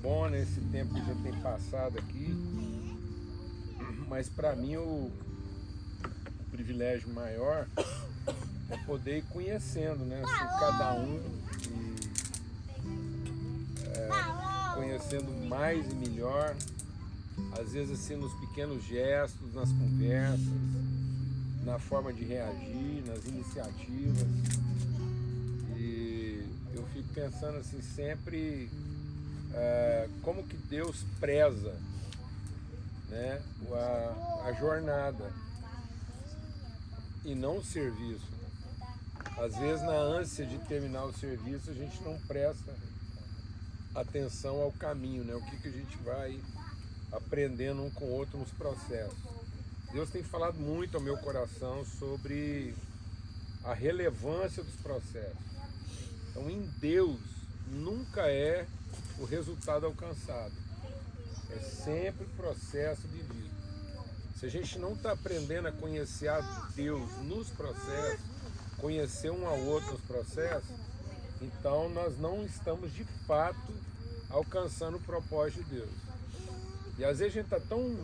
bom, né? Esse tempo que já tem passado aqui, mas para mim o privilégio maior é poder ir conhecendo, né? Assim, cada um e conhecendo mais e melhor, às vezes assim nos pequenos gestos, nas conversas, na forma de reagir, nas iniciativas. E eu fico pensando assim sempre como que Deus preza, né, a jornada e não o serviço. Às vezes na ânsia de terminar o serviço a gente não presta atenção ao caminho, né? O que a gente vai aprendendo um com o outro nos processos. Deus tem falado muito ao meu coração sobre a relevância dos processos. Então, em Deus, nunca é o resultado alcançado. É sempre processo vivido. Se a gente não está aprendendo a conhecer a Deus nos processos, conhecer um ao outro nos processos, então nós não estamos de fato alcançando o propósito de Deus. E às vezes a gente está tão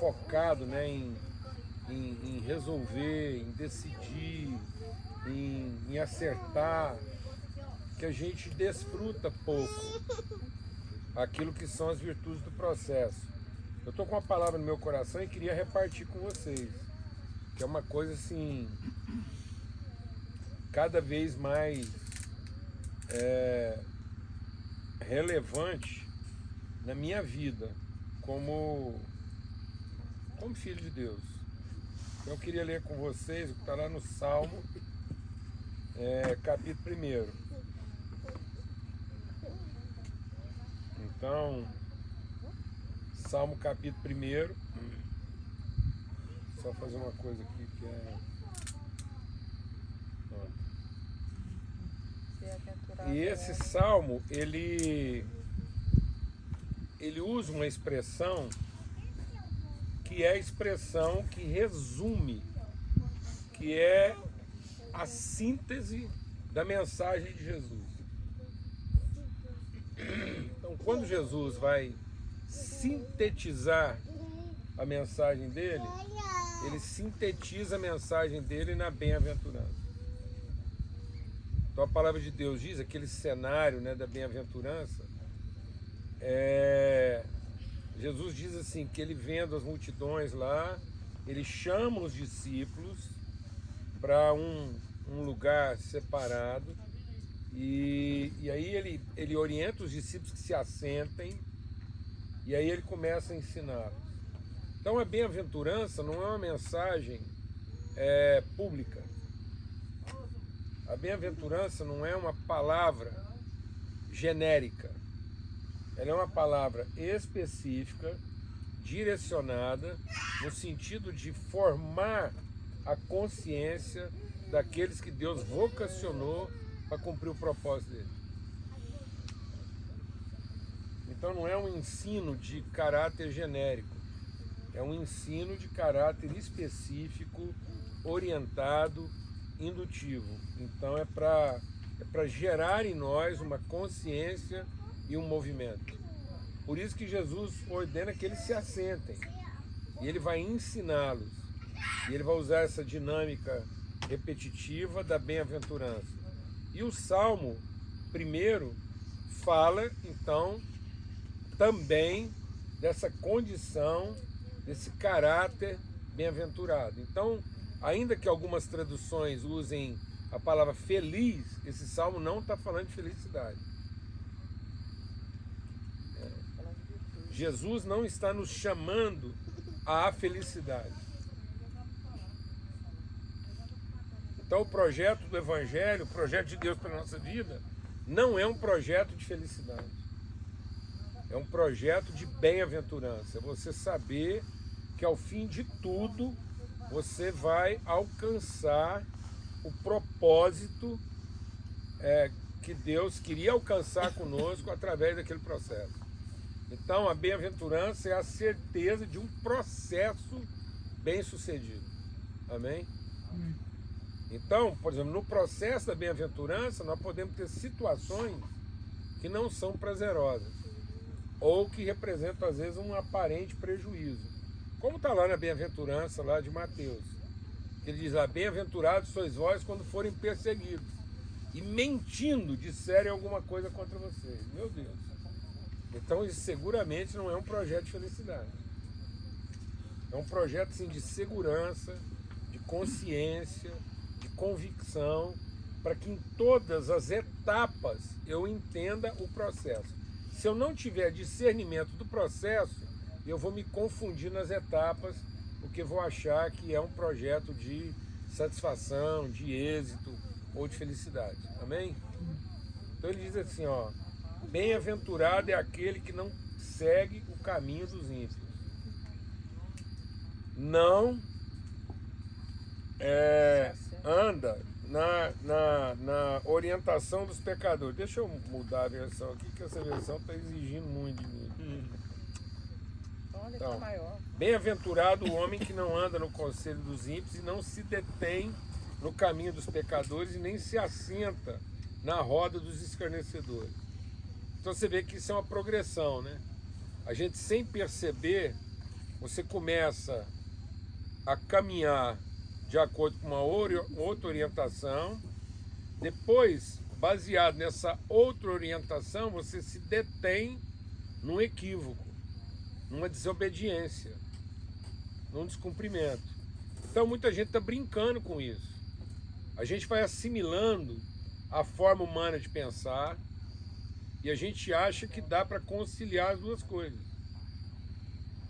focado, né, em resolver, em decidir, em acertar, que a gente desfruta pouco aquilo que são as virtudes do processo. Eu estou com uma palavra no meu coração e queria repartir com vocês, que é uma coisa assim, cada vez mais relevante na minha vida como filho de Deus. Então, eu queria ler com vocês o que está lá no Salmo, capítulo 1. Então, Salmo capítulo 1. Só fazer uma coisa aqui que E esse salmo, ele usa uma expressão que é a expressão que resume, que é a síntese da mensagem de Jesus. Então, quando Jesus vai sintetizar a mensagem dele, ele sintetiza a mensagem dele na bem-aventurança. Então a palavra de Deus diz, aquele cenário, né, da bem-aventurança, Jesus diz assim, que ele vendo as multidões lá, ele chama os discípulos para um lugar separado e aí ele orienta os discípulos que se assentem e aí ele começa a ensiná-los. Então a bem-aventurança não é uma mensagem pública. A bem-aventurança não é uma palavra genérica. Ela é uma palavra específica, direcionada, no sentido de formar a consciência daqueles que Deus vocacionou para cumprir o propósito dele. Então não é um ensino de caráter genérico, é um ensino de caráter específico, orientado, indutivo. Então é para gerar em nós uma consciência e um movimento. Por isso que Jesus ordena que eles se assentem e ele vai ensiná-los e ele vai usar essa dinâmica repetitiva da bem-aventurança. E o Salmo 1 fala então também dessa condição, desse caráter bem-aventurado. Então, ainda que algumas traduções usem a palavra feliz, esse salmo não está falando de felicidade. Jesus não está nos chamando à felicidade. Então o projeto do Evangelho, o projeto de Deus para a nossa vida, não é um projeto de felicidade. É um projeto de bem-aventurança. É você saber que ao fim de tudo, você vai alcançar o propósito que Deus queria alcançar conosco através daquele processo. Então a bem-aventurança é a certeza de um processo bem-sucedido. Amém? Então, por exemplo, no processo da bem-aventurança, nós podemos ter situações que não são prazerosas. ou que representam às vezes um aparente prejuízo. Como está lá na bem-aventurança lá de Mateus. Ele diz lá, bem-aventurados sois vós quando forem perseguidos e mentindo disserem alguma coisa contra vocês. Meu Deus. Então isso seguramente não é um projeto de felicidade. É um projeto sim, de segurança, de consciência, de convicção, para que em todas as etapas eu entenda o processo. Se eu não tiver discernimento do processo, eu vou me confundir nas etapas, porque vou achar que é um projeto de satisfação, de êxito ou de felicidade. Amém? Então ele diz assim, ó, bem-aventurado é aquele que não segue o caminho dos ímpios. Não anda na orientação dos pecadores. Deixa eu mudar a versão aqui, que essa versão está exigindo muito de mim. Então, bem-aventurado o homem que não anda no conselho dos ímpios e não se detém no caminho dos pecadores e nem se assenta na roda dos escarnecedores. Então você vê que isso é uma progressão, né? A gente, sem perceber, você começa a caminhar de acordo com uma outra orientação. Depois, baseado nessa outra orientação, você se detém num equívoco, numa desobediência, num descumprimento. Então muita gente está brincando com isso. A gente vai assimilando a forma humana de pensar e a gente acha que dá para conciliar as duas coisas.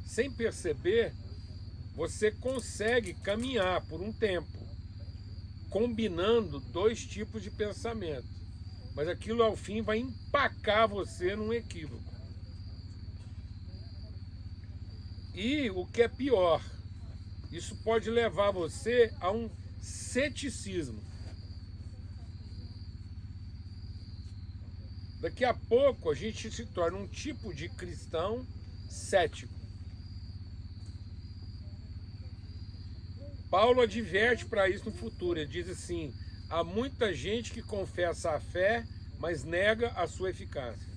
Sem perceber, você consegue caminhar por um tempo, combinando dois tipos de pensamento, mas aquilo ao fim vai empacar você num equívoco. E o que é pior, isso pode levar você a um ceticismo. Daqui a pouco a gente se torna um tipo de cristão cético. Paulo adverte para isso no futuro. Ele diz assim: há muita gente que confessa a fé, mas nega a sua eficácia.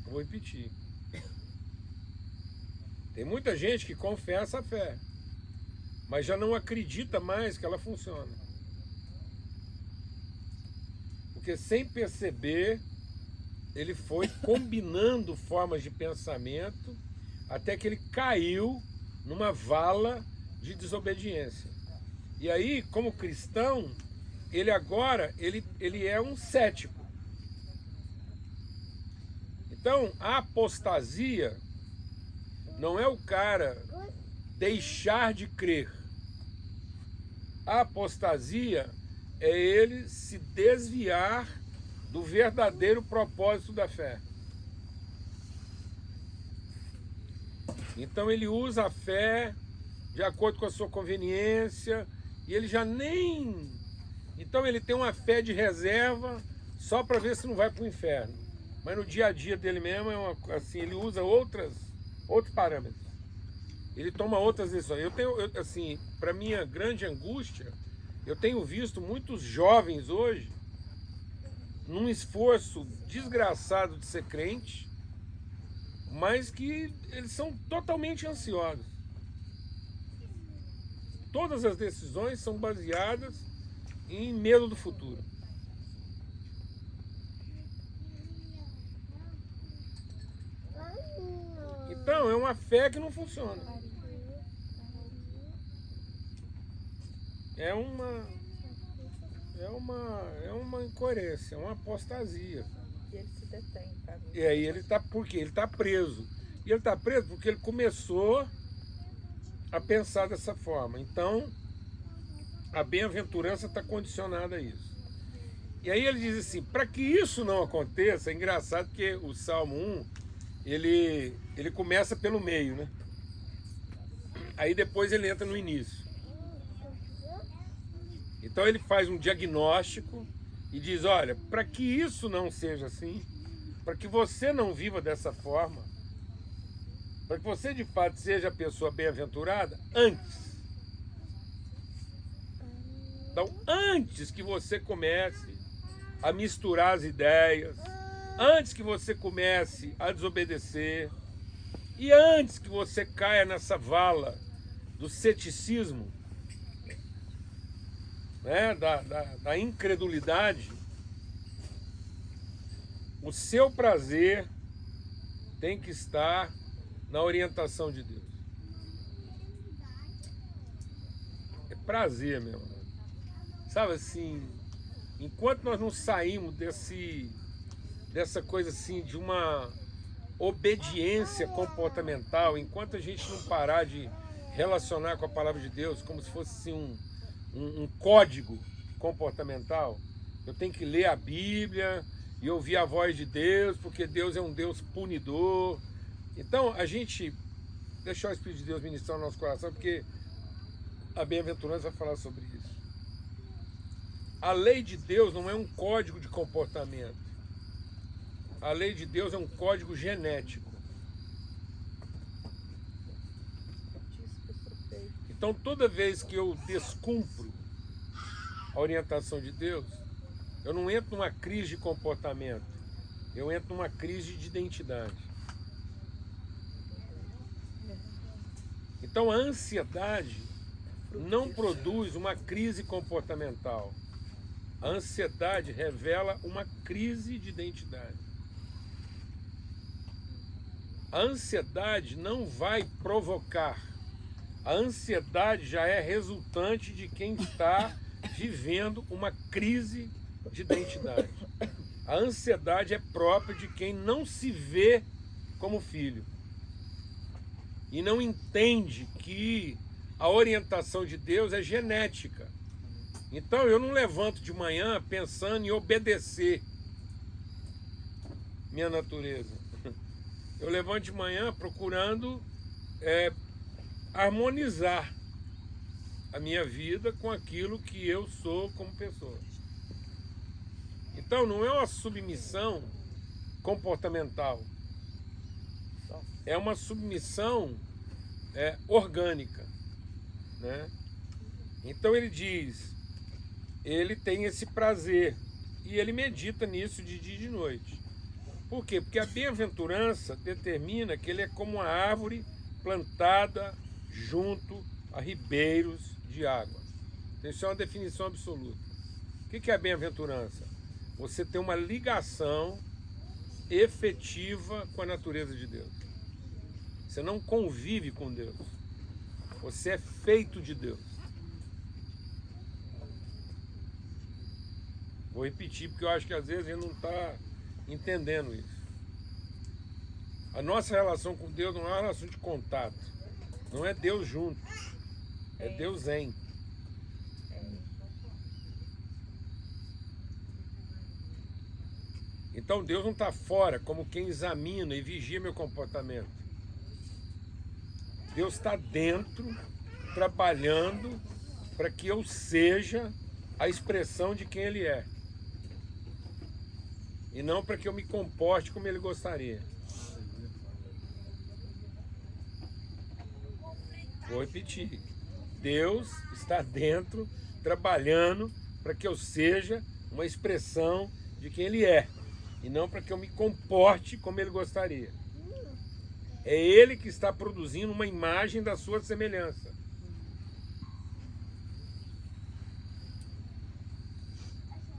Eu vou repetir. Tem muita gente que confessa a fé, mas já não acredita mais que ela funciona. Porque sem perceber, ele foi combinando formas de pensamento até que ele caiu numa vala de desobediência. E aí, como cristão, ele agora ele é um cético. Então, a apostasia não é o cara deixar de crer. A apostasia é ele se desviar do verdadeiro propósito da fé. Então ele usa a fé de acordo com a sua conveniência e ele já nem... Então ele tem uma fé de reserva só para ver se não vai para o inferno. Mas no dia a dia dele mesmo assim, ele usa outros parâmetros. Ele toma outras decisões. Assim, para minha grande angústia, eu tenho visto muitos jovens hoje num esforço desgraçado de ser crente, mas que eles são totalmente ansiosos. Todas as decisões são baseadas em medo do futuro. Então, é uma fé que não funciona. É uma incoerência, é uma apostasia. E ele se detém, tá? E aí ele está, por quê? Ele está preso. E ele está preso porque ele começou a pensar dessa forma. Então, a bem-aventurança está condicionada a isso. E aí ele diz assim, para que isso não aconteça, é engraçado que o Salmo 1, ele começa pelo meio, né? Aí depois ele entra no início. Então ele faz um diagnóstico e diz, olha, para que isso não seja assim, para que você não viva dessa forma, para que você de fato seja a pessoa bem-aventurada, antes. Então, antes que você comece a misturar as ideias, antes que você comece a desobedecer e antes que você caia nessa vala do ceticismo, né, da incredulidade, o seu prazer tem que estar na orientação de Deus. É prazer, meu irmão. Sabe assim, enquanto nós não saímos dessa coisa assim, de uma obediência comportamental, enquanto a gente não parar de relacionar com a palavra de Deus como se fosse assim, um código comportamental, eu tenho que ler a Bíblia e ouvir a voz de Deus, porque Deus é um Deus punidor. Então, a gente deixar o Espírito de Deus ministrar no nosso coração, porque a bem-aventurança vai falar sobre isso. A lei de Deus não é um código de comportamento. A lei de Deus é um código genético. Então, toda vez que eu descumpro a orientação de Deus, eu não entro numa crise de comportamento, eu entro numa crise de identidade. Então, a ansiedade não produz uma crise comportamental. A ansiedade revela uma crise de identidade. A ansiedade não vai provocar. A ansiedade já é resultante de quem está vivendo uma crise de identidade. A ansiedade é própria de quem não se vê como filho e não entende que a orientação de Deus é genética. Então eu não levanto de manhã pensando em obedecer minha natureza. Eu levanto de manhã procurando harmonizar a minha vida com aquilo que eu sou como pessoa. Então não é uma submissão comportamental, é uma submissão orgânica, né? Então ele diz, ele tem esse prazer e ele medita nisso de dia e de noite. Por quê? Porque a bem-aventurança determina que ele é como uma árvore plantada junto a ribeiros de água. Então, isso é uma definição absoluta. O que é a bem-aventurança? Você tem uma ligação efetiva com a natureza de Deus. Você não convive com Deus. Você é feito de Deus. Vou repetir, porque eu acho que às vezes a gente não está entendendo isso. A nossa relação com Deus não é uma relação de contato. Não é Deus junto. É Deus em. Então Deus não está fora como quem examina e vigia meu comportamento. Deus está dentro, trabalhando para que eu seja a expressão de quem Ele é. E não para que eu me comporte como Ele gostaria. Vou repetir. Deus está dentro, trabalhando para que eu seja uma expressão de quem Ele é. E não para que eu me comporte como Ele gostaria. É Ele que está produzindo uma imagem da sua semelhança.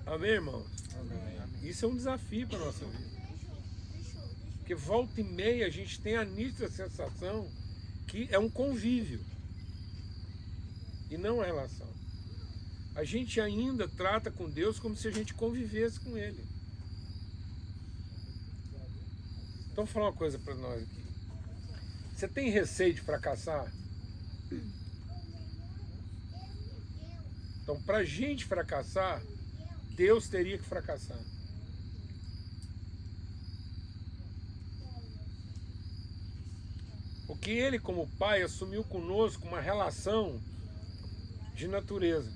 Amém, irmãos? Amém. Isso é um desafio para a nossa vida. Porque volta e meia a gente tem a nítida sensação que é um convívio e não uma relação. A gente ainda trata com Deus como se a gente convivesse com Ele. Então vou falar uma coisa para nós aqui. Você tem receio de fracassar? Então, para a gente fracassar, Deus teria que fracassar. Porque Ele, como Pai, assumiu conosco uma relação de natureza.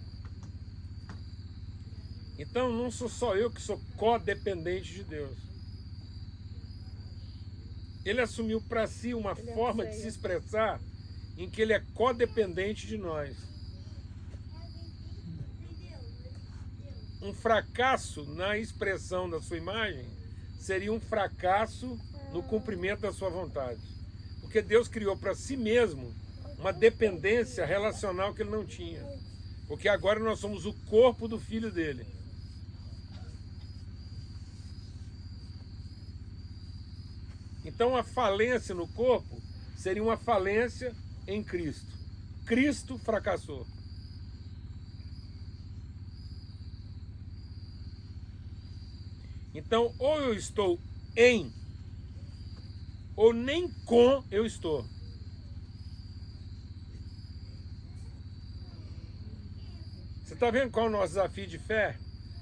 Então, não sou só eu que sou codependente de Deus. Ele assumiu para si uma forma de se expressar em que Ele é codependente de nós. Um fracasso na expressão da sua imagem seria um fracasso no cumprimento da sua vontade. Porque Deus criou para si mesmo uma dependência relacional que ele não tinha. Porque agora nós somos o corpo do Filho dele. Então a falência no corpo seria uma falência em Cristo. Cristo fracassou. Então, ou eu estou em, ou nem com eu estou. Você está vendo qual é o nosso desafio de fé?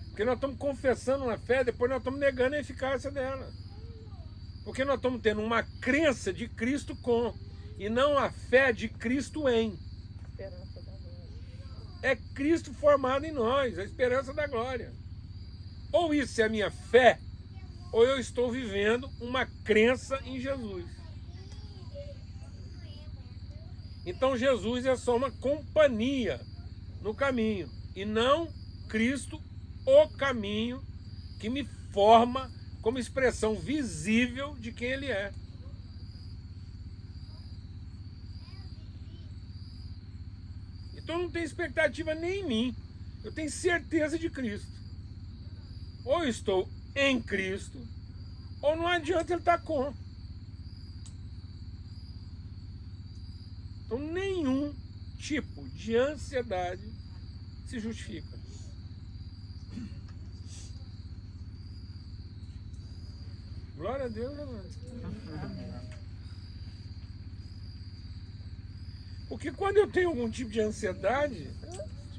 Porque nós estamos confessando uma fé, depois nós estamos negando a eficácia dela. Porque nós estamos tendo uma crença de Cristo com, e não a fé de Cristo em. Esperança da glória. É Cristo formado em nós, a esperança da glória. Ou isso é a minha fé, ou eu estou vivendo uma crença em Jesus. Então Jesus é só uma companhia no caminho, e não Cristo, o caminho que me forma como expressão visível de quem Ele é. Então eu não tenho expectativa nem em mim, eu tenho certeza de Cristo. Ou eu estou em Cristo, ou não adianta ele estar com. Então nenhum tipo de ansiedade se justifica. Glória a Deus, amado. Porque quando eu tenho algum tipo de ansiedade,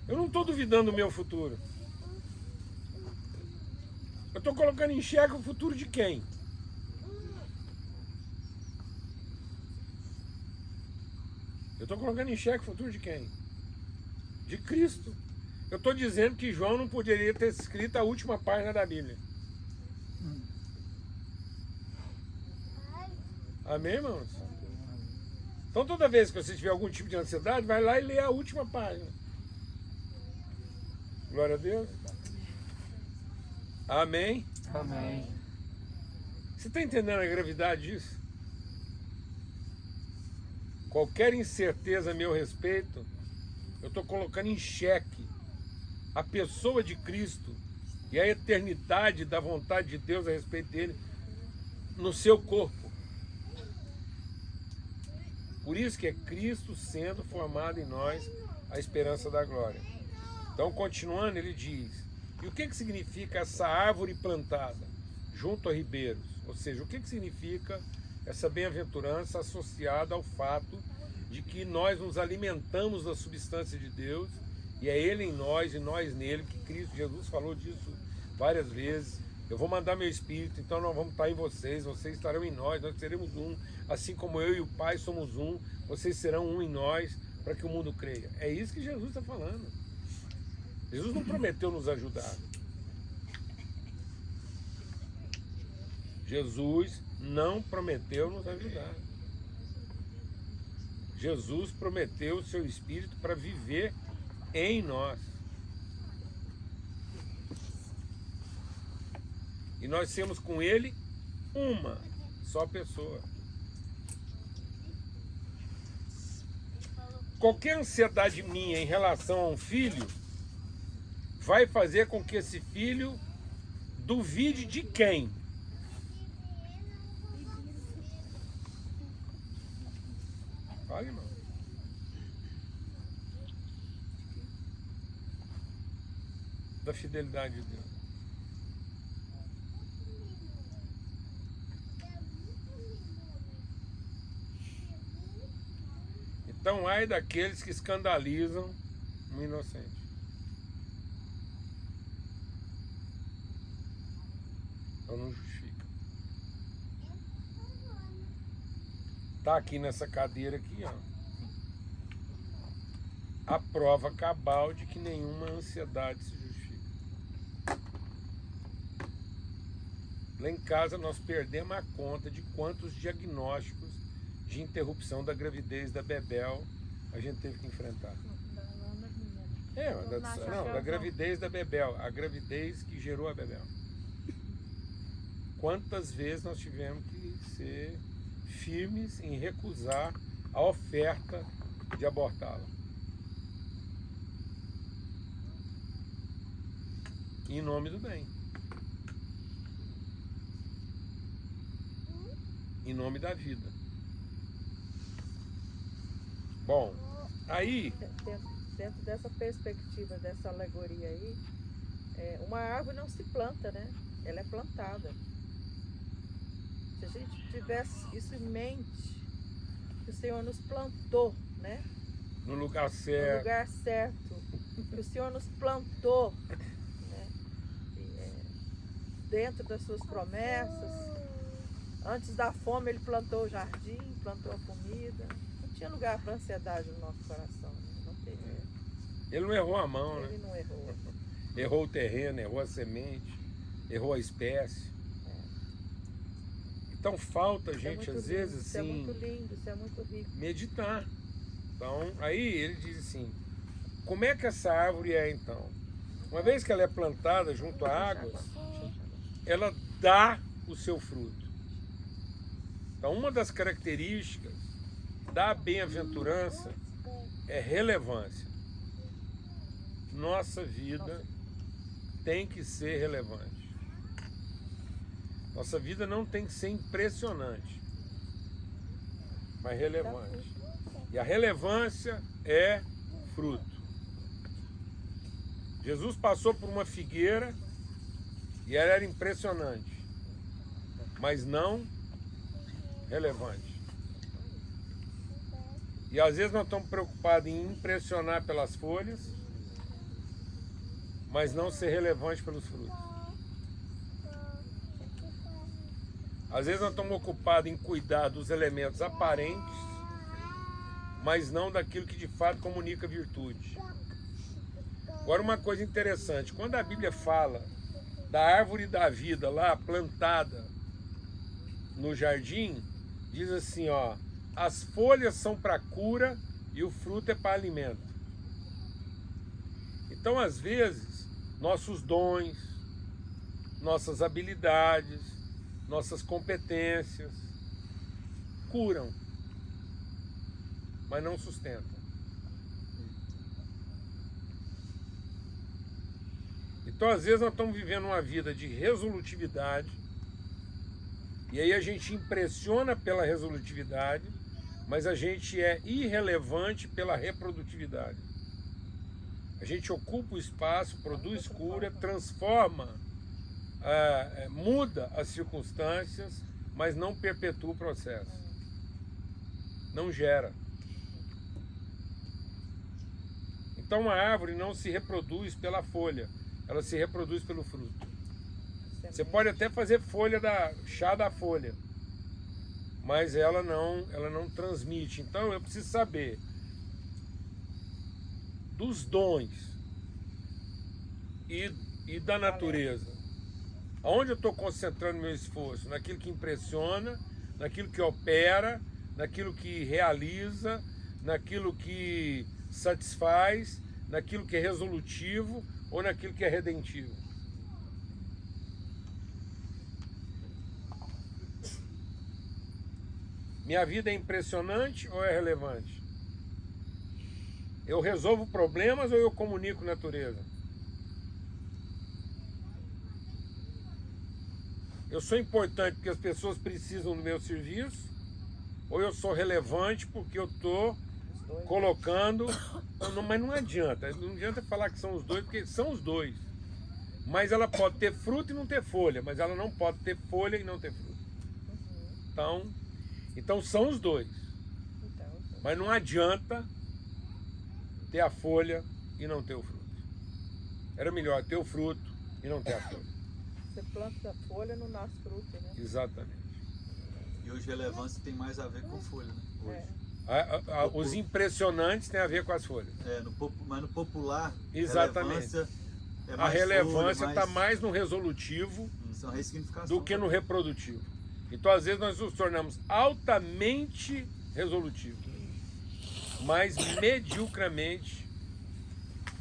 eu não estou duvidando do meu futuro. Eu estou colocando em xeque o futuro de quem? Eu estou colocando em xeque o futuro de quem? De Cristo. Eu estou dizendo que João não poderia ter escrito a última página da Bíblia. Amém, irmãos? Então toda vez que você tiver algum tipo de ansiedade, vai lá e lê a última página. Glória a Deus. Amém? Amém. Você está entendendo a gravidade disso? Qualquer incerteza a meu respeito, eu estou colocando em xeque a pessoa de Cristo e a eternidade da vontade de Deus a respeito dele no seu corpo. Por isso que é Cristo sendo formado em nós a esperança da glória. Então, continuando, ele diz: e o que significa essa árvore plantada junto a ribeiros? Ou seja, o que significa essa bem-aventurança associada ao fato de que nós nos alimentamos da substância de Deus, e é Ele em nós e nós nele, que Cristo Jesus falou disso várias vezes. Eu vou mandar meu Espírito, então nós vamos estar em vocês, vocês estarão em nós seremos um, assim como eu e o Pai somos um, vocês serão um em nós, para que o mundo creia. É isso que Jesus está falando. Jesus não prometeu nos ajudar. Jesus não prometeu nos ajudar. Jesus prometeu o seu Espírito para viver em nós. E nós temos com Ele uma só pessoa. Qualquer ansiedade minha em relação a um filho vai fazer com que esse filho duvide de quem? Fala, irmão. Da fidelidade de Deus. Então, ai daqueles que escandalizam um inocente. Então não justifica. Está aqui nessa cadeira aqui, ó, a prova cabal de que nenhuma ansiedade se justifica. Lá em casa nós perdemos a conta de quantos diagnósticos de interrupção da gravidez da Bebel a gente teve que enfrentar. Da gravidez da Bebel, a gravidez que gerou a Bebel. quantas vezes nós tivemos que ser firmes em recusar a oferta de abortá-la. Em nome do bem. Em nome da vida. Bom, aí... Dentro dessa perspectiva, dessa alegoria aí, uma árvore não se planta, né? Ela é plantada. Se a gente tivesse isso em mente, que o Senhor nos plantou, né? No lugar No certo. lugar certo. Que o Senhor nos plantou, né? Dentro das suas promessas. Antes da fome, Ele plantou o jardim, plantou a comida. Não tinha lugar para ansiedade no nosso coração, né? Não teria. Ele não errou a mão, né? Ele não errou. Errou o terreno, errou a semente, errou a espécie. Então falta a gente, às vezes, isso é assim, muito lindo, isso é muito rico. meditar. Então, aí ele diz assim, como é que essa árvore é então? Uma vez que ela é plantada junto a águas, ela dá o seu fruto. Então, uma das características da bem-aventurança é relevância. Nossa vida tem que ser relevante. Nossa vida não tem que ser impressionante, mas relevante. E a relevância é fruto. Jesus passou por uma figueira e ela era impressionante, mas não relevante. E às vezes nós estamos preocupados em impressionar pelas folhas, mas não ser relevante pelos frutos. Às vezes nós estamos ocupados em cuidar dos elementos aparentes, mas não daquilo que de fato comunica virtude. Agora, uma coisa interessante, quando a Bíblia fala da árvore da vida lá plantada no jardim, diz assim, ó, as folhas são para cura e o fruto é para alimento. Então, às vezes, nossos dons, nossas habilidades, nossas competências curam, mas não sustentam. Então, às vezes, nós estamos vivendo uma vida de resolutividade, e aí a gente impressiona pela resolutividade, mas a gente é irrelevante pela reprodutividade. A gente ocupa o espaço, produz cura, transforma, muda as circunstâncias, mas não perpetua o processo. Não gera. Então a árvore não se reproduz pela folha, ela se reproduz pelo fruto. Você pode até fazer chá da folha, mas ela não transmite. Então eu preciso saber dos dons e da natureza. Aonde eu estou concentrando meu esforço? Naquilo que impressiona, naquilo que opera, naquilo que realiza, naquilo que satisfaz, naquilo que é resolutivo ou naquilo que é redentivo. Minha vida é impressionante ou é relevante? Eu resolvo problemas ou eu comunico natureza? Eu sou importante porque as pessoas precisam do meu serviço? Ou eu sou relevante porque eu estou colocando... Mas não adianta falar que são os dois, porque são os dois. Mas ela pode ter fruto e não ter folha, mas ela não pode ter folha e não ter fruto. Então são os dois. Mas não adianta ter a folha e não ter o fruto. Era melhor ter o fruto e não ter a folha. Você planta a folha, não nasce fruto, né? Exatamente. E hoje relevância tem mais a ver com folha, né? Hoje. Os impressionantes têm a ver com as folhas. Mas no popular, exatamente. A relevância está mais no resolutivo do que no reprodutivo. Então, às vezes, nós nos tornamos altamente resolutivos, mas mediocremente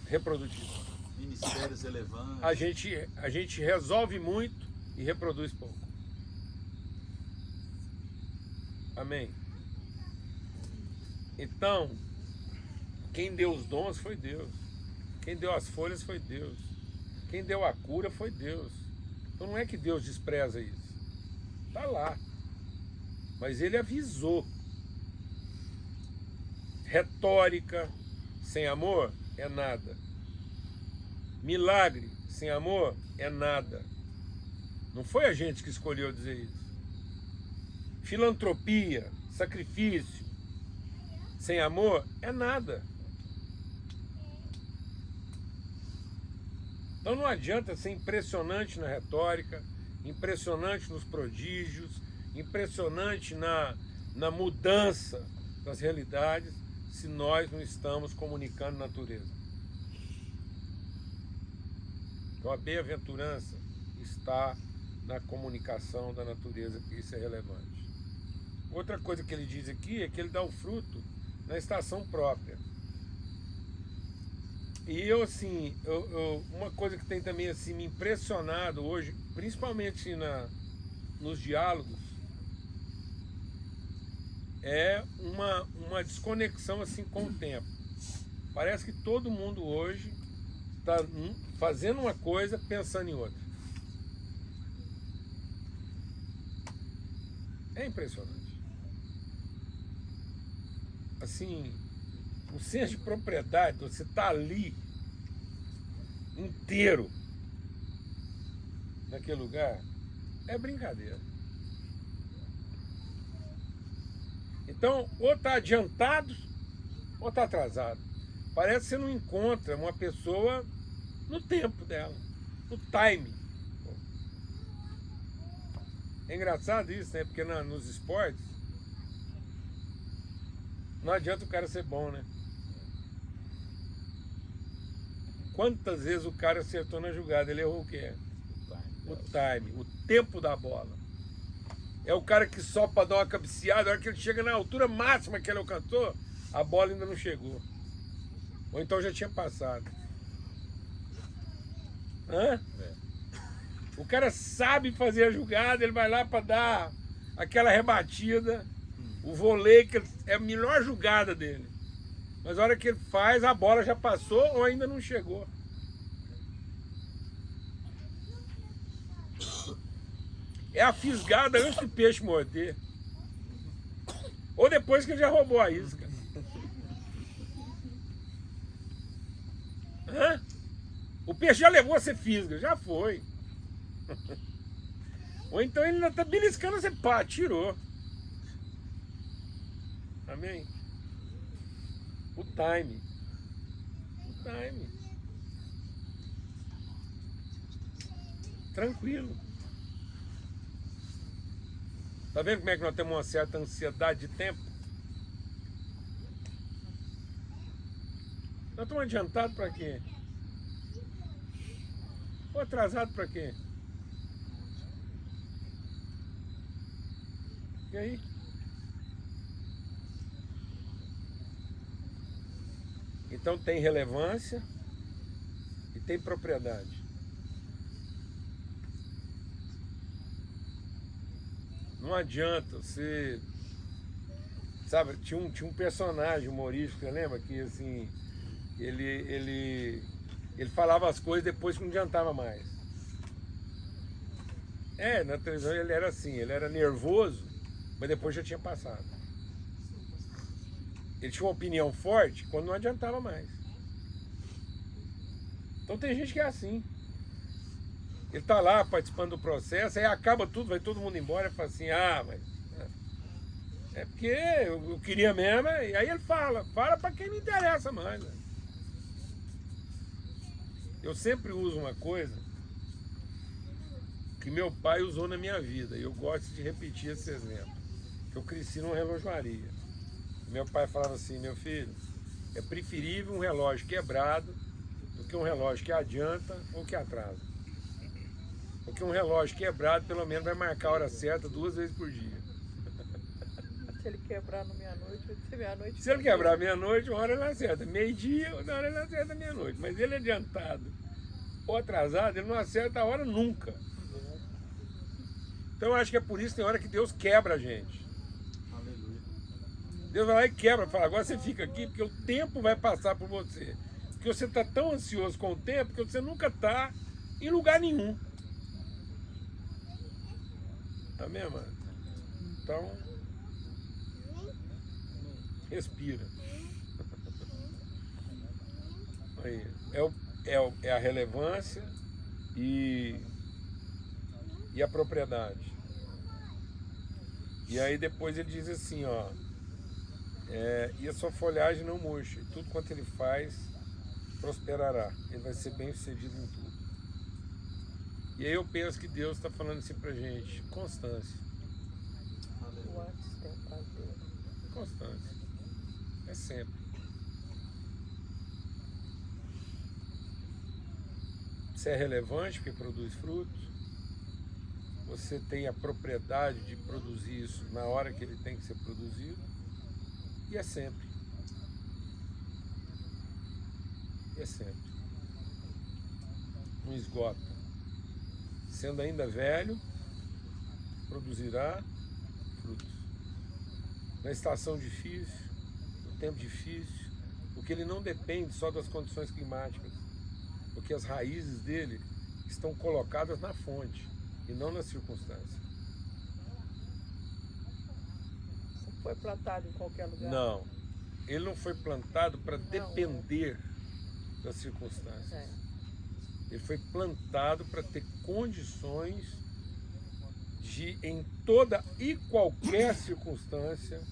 reprodutivos. Ministérios relevantes. A gente resolve muito e reproduz pouco. Amém? Então, quem deu os dons foi Deus. Quem deu as folhas foi Deus. Quem deu a cura foi Deus. Então não é que Deus despreza isso. Está lá. Mas ele avisou. Retórica sem amor é nada. Milagre sem amor é nada. Não foi a gente que escolheu dizer isso. Filantropia, sacrifício sem amor é nada. Então não adianta ser impressionante na retórica, impressionante nos prodígios, impressionante na mudança das realidades, se nós não estamos comunicando natureza. Então a bem-aventurança está na comunicação da natureza, que isso é relevante. Outra coisa que ele diz aqui é que ele dá o fruto na estação própria. E eu, assim, uma coisa que tem também assim, me impressionado hoje, principalmente nos diálogos, é uma desconexão assim, com o tempo. Parece que todo mundo hoje está fazendo uma coisa pensando em outra. É impressionante. Assim, o senso de propriedade, você está ali inteiro naquele lugar, é brincadeira. Então, ou está adiantado, ou está atrasado. Parece que você não encontra uma pessoa no tempo dela, no time. É engraçado isso, né? Porque nos esportes, não adianta o cara ser bom, né? Quantas vezes o cara acertou na jogada, ele errou o quê? O time, o tempo da bola. É o cara que só para dar uma cabeceada, a hora que ele chega na altura máxima que ele alcançou, a bola ainda não chegou. Ou então já tinha passado. Hã? O cara sabe fazer a jogada, ele vai lá para dar aquela rebatida, o voleio, que é a melhor jogada dele. Mas a hora que ele faz, a bola já passou ou ainda não chegou. É a fisgada antes do peixe morder. Ou depois que ele já roubou a isca. Hã? O peixe já levou a ser fisga, já foi. Ou então ele ainda tá beliscando, você pá, tirou. Amém? O time. O time. Tranquilo. Tá vendo como é que nós temos uma certa ansiedade de tempo? Nós estamos adiantados para quê? Ou atrasado para quê? E aí? Então tem relevância e tem propriedade. Não adianta você... Sabe, tinha um personagem humorístico, você lembra? Que assim, ele falava as coisas depois que não adiantava mais. Na televisão ele era assim, ele era nervoso, mas depois já tinha passado. Ele tinha uma opinião forte quando não adiantava mais. Então tem gente que é assim. Ele tá lá participando do processo, aí acaba tudo, vai todo mundo embora e fala assim, mas é porque eu queria mesmo, e aí ele fala para quem me interessa mais. Né? Eu sempre uso uma coisa que meu pai usou na minha vida, e eu gosto de repetir esse exemplo. Eu cresci numa relojoaria. Meu pai falava assim, meu filho, é preferível um relógio quebrado do que um relógio que adianta ou que atrasa. Porque um relógio quebrado, pelo menos, vai marcar a hora certa 2 vezes por dia. Se ele quebrar no meia-noite, vai ser meia-noite. Se ele quebrar meia-noite, uma hora ele acerta. Meio-dia, uma hora ele acerta meia-noite. Mas ele adiantado ou atrasado, ele não acerta a hora nunca. Então eu acho que é por isso que tem hora que Deus quebra a gente. Deus vai lá e quebra, fala, agora você fica aqui porque o tempo vai passar por você. Porque você está tão ansioso com o tempo que você nunca está em lugar nenhum. Amém, mano? Então, respira. Aí, é a relevância e a propriedade. E aí depois ele diz assim, ó, e a sua folhagem não murcha, e tudo quanto ele faz prosperará, ele vai ser bem sucedido em tudo. E aí eu penso que Deus está falando assim pra gente, constância. Constância. É sempre. Você é relevante porque produz frutos. Você tem a propriedade de produzir isso na hora que ele tem que ser produzido. E é sempre. E é sempre. Não esgota. Sendo ainda velho, produzirá frutos. Na estação difícil, no tempo difícil, porque ele não depende só das condições climáticas, porque as raízes dele estão colocadas na fonte e não nas circunstâncias. Não foi plantado em qualquer lugar. Não, ele não foi plantado para depender das circunstâncias. É. Ele foi plantado para ter condições de, em toda e qualquer circunstância,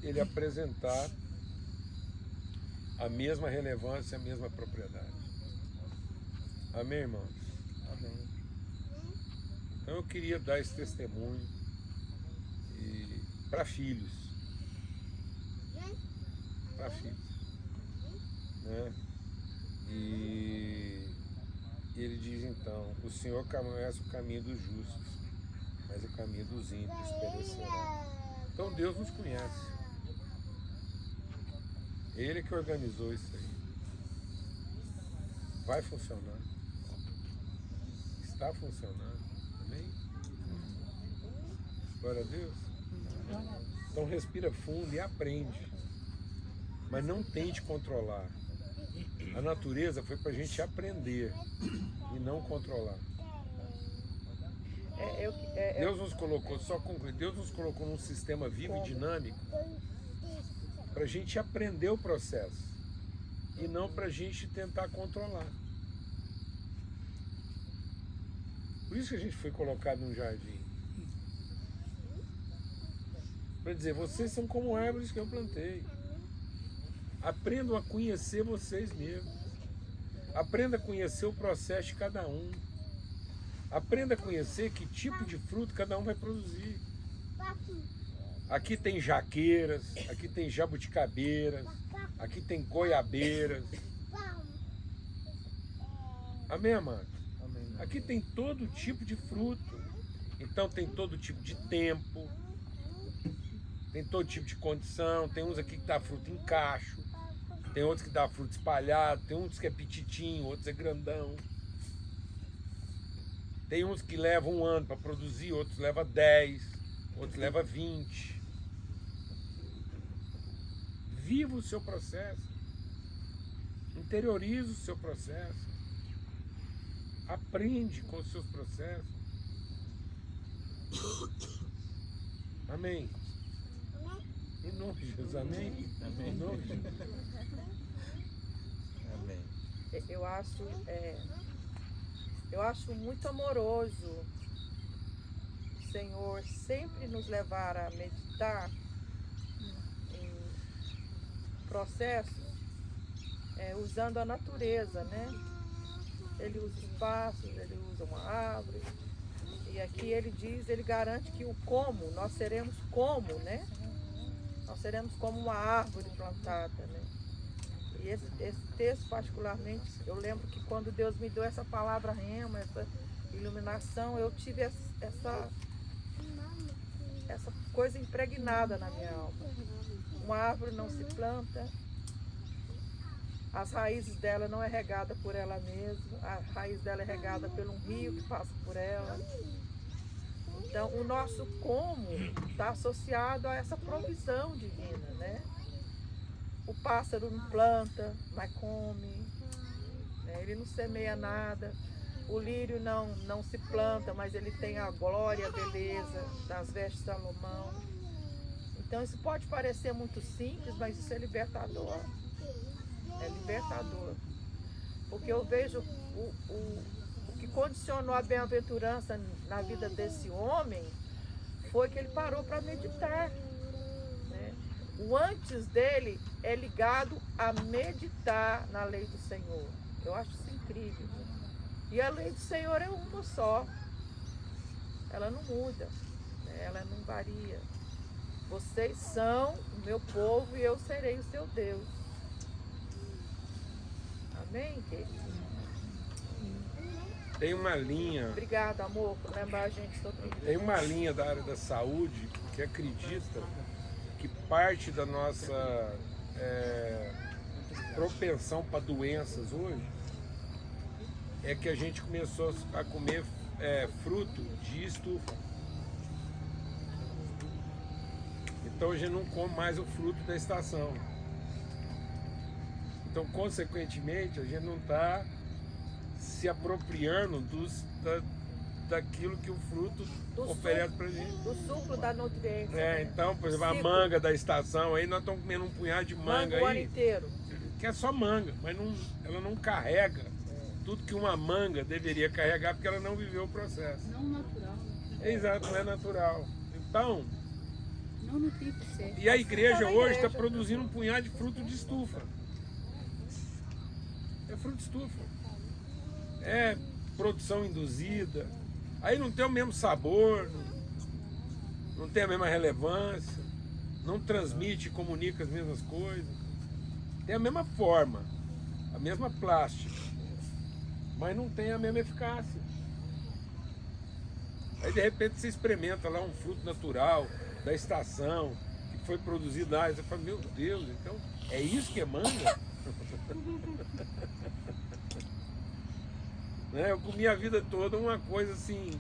ele apresentar a mesma relevância, a mesma propriedade. Amém, irmãos? Amém. Então eu queria dar esse testemunho para filhos. Para filhos. Né? E ele diz então, o Senhor conhece o caminho dos justos, mas o caminho dos ímpios perecerá. Então Deus nos conhece. Ele que organizou isso aí. Vai funcionar. Está funcionando. Amém? Glória a Deus. Então respira fundo e aprende. Mas não tente controlar. A natureza foi para a gente aprender e não controlar. Deus nos colocou, só concluir, Deus nos colocou num sistema vivo e dinâmico para a gente aprender o processo e não para a gente tentar controlar. Por isso que a gente foi colocado num jardim. Para dizer, vocês são como árvores que eu plantei. Aprendam a conhecer vocês mesmos. Aprenda a conhecer o processo de cada um. Aprenda a conhecer que tipo de fruto cada um vai produzir. Aqui tem jaqueiras, aqui tem jabuticabeiras, aqui tem goiabeiras. Amém, amado? Amém. Aqui tem todo tipo de fruto. Então tem todo tipo de tempo. Tem todo tipo de condição. Tem uns aqui que dá fruto em cacho. Tem outros que dá fruto espalhado. Tem uns que é pititinho, outros é grandão. Tem uns que levam 1 ano para produzir, outros levam 10, outros levam 20. Viva o seu processo. Interioriza o seu processo. Aprende com os seus processos. Amém. Em nome de Jesus, amém? Amém. Em nome de Jesus. Amém. Eu acho muito amoroso o Senhor sempre nos levar a meditar em processos usando a natureza, né? Ele usa os passos, ele usa uma árvore. E aqui ele diz, ele garante que o como, nós seremos como, né? Nós seremos como uma árvore plantada, né? E esse texto particularmente, eu lembro que quando Deus me deu essa palavra rema, essa iluminação, eu tive essa coisa impregnada na minha alma. Uma árvore não se planta, as raízes dela não é regada por ela mesma, a raiz dela é regada por um rio que passa por ela. Então, o nosso como está associado a essa provisão divina, né? O pássaro não planta, mas come, né? Ele não semeia nada. O lírio não se planta, mas ele tem a glória, a beleza das vestes de Salomão. Então, isso pode parecer muito simples, mas isso é libertador. É libertador. Porque eu vejo o que condicionou a bem-aventurança na vida desse homem foi que ele parou para meditar, né? O antes dele é ligado a meditar na lei do Senhor. Eu acho isso incrível. E a lei do Senhor é uma só. Ela não muda, né? Ela não varia. Vocês são o meu povo e eu serei o seu Deus. Amém, querido? Tem uma linha, Obrigada, amor, por lembrar a gente sobre isso. tem uma linha da área da saúde que acredita que parte da nossa propensão para doenças hoje é que a gente começou a comer fruto de estufa. Então a gente não come mais o fruto da estação. Então, consequentemente, a gente não está se apropriando daquilo que o fruto oferece para a gente. Do suco da nutriência. né? Então, por exemplo, a Ciclo. manga da estação, aí nós estamos comendo um punhado de manga O ano aí, inteiro. que é só manga, mas ela não carrega tudo que uma manga deveria carregar, porque ela não viveu o processo. Não natural. Exato, não é natural. Então, Não no tempo certo. e a igreja Então, a hoje está igreja- produzindo um punhado de fruto de estufa. É fruto de estufa. É produção induzida. Aí não tem o mesmo sabor, não tem a mesma relevância, não transmite e comunica as mesmas coisas. Tem a mesma forma, a mesma plástica, mas não tem a mesma eficácia. Aí de repente você experimenta lá um fruto natural da estação, que foi produzido lá, e você fala, meu Deus, então é isso que é manga? Né? Eu comi a vida toda uma coisa assim,